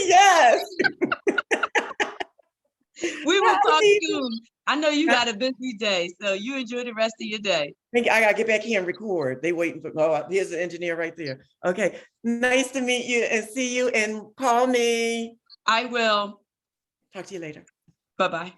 Yes. We will talk soon. I know you got a busy day, so you enjoy the rest of your day. Thank you. I gotta get back here and record. They waiting for, oh, here's the engineer right there. Okay, nice to meet you and see you, and call me. I will. Talk to you later. Bye-bye.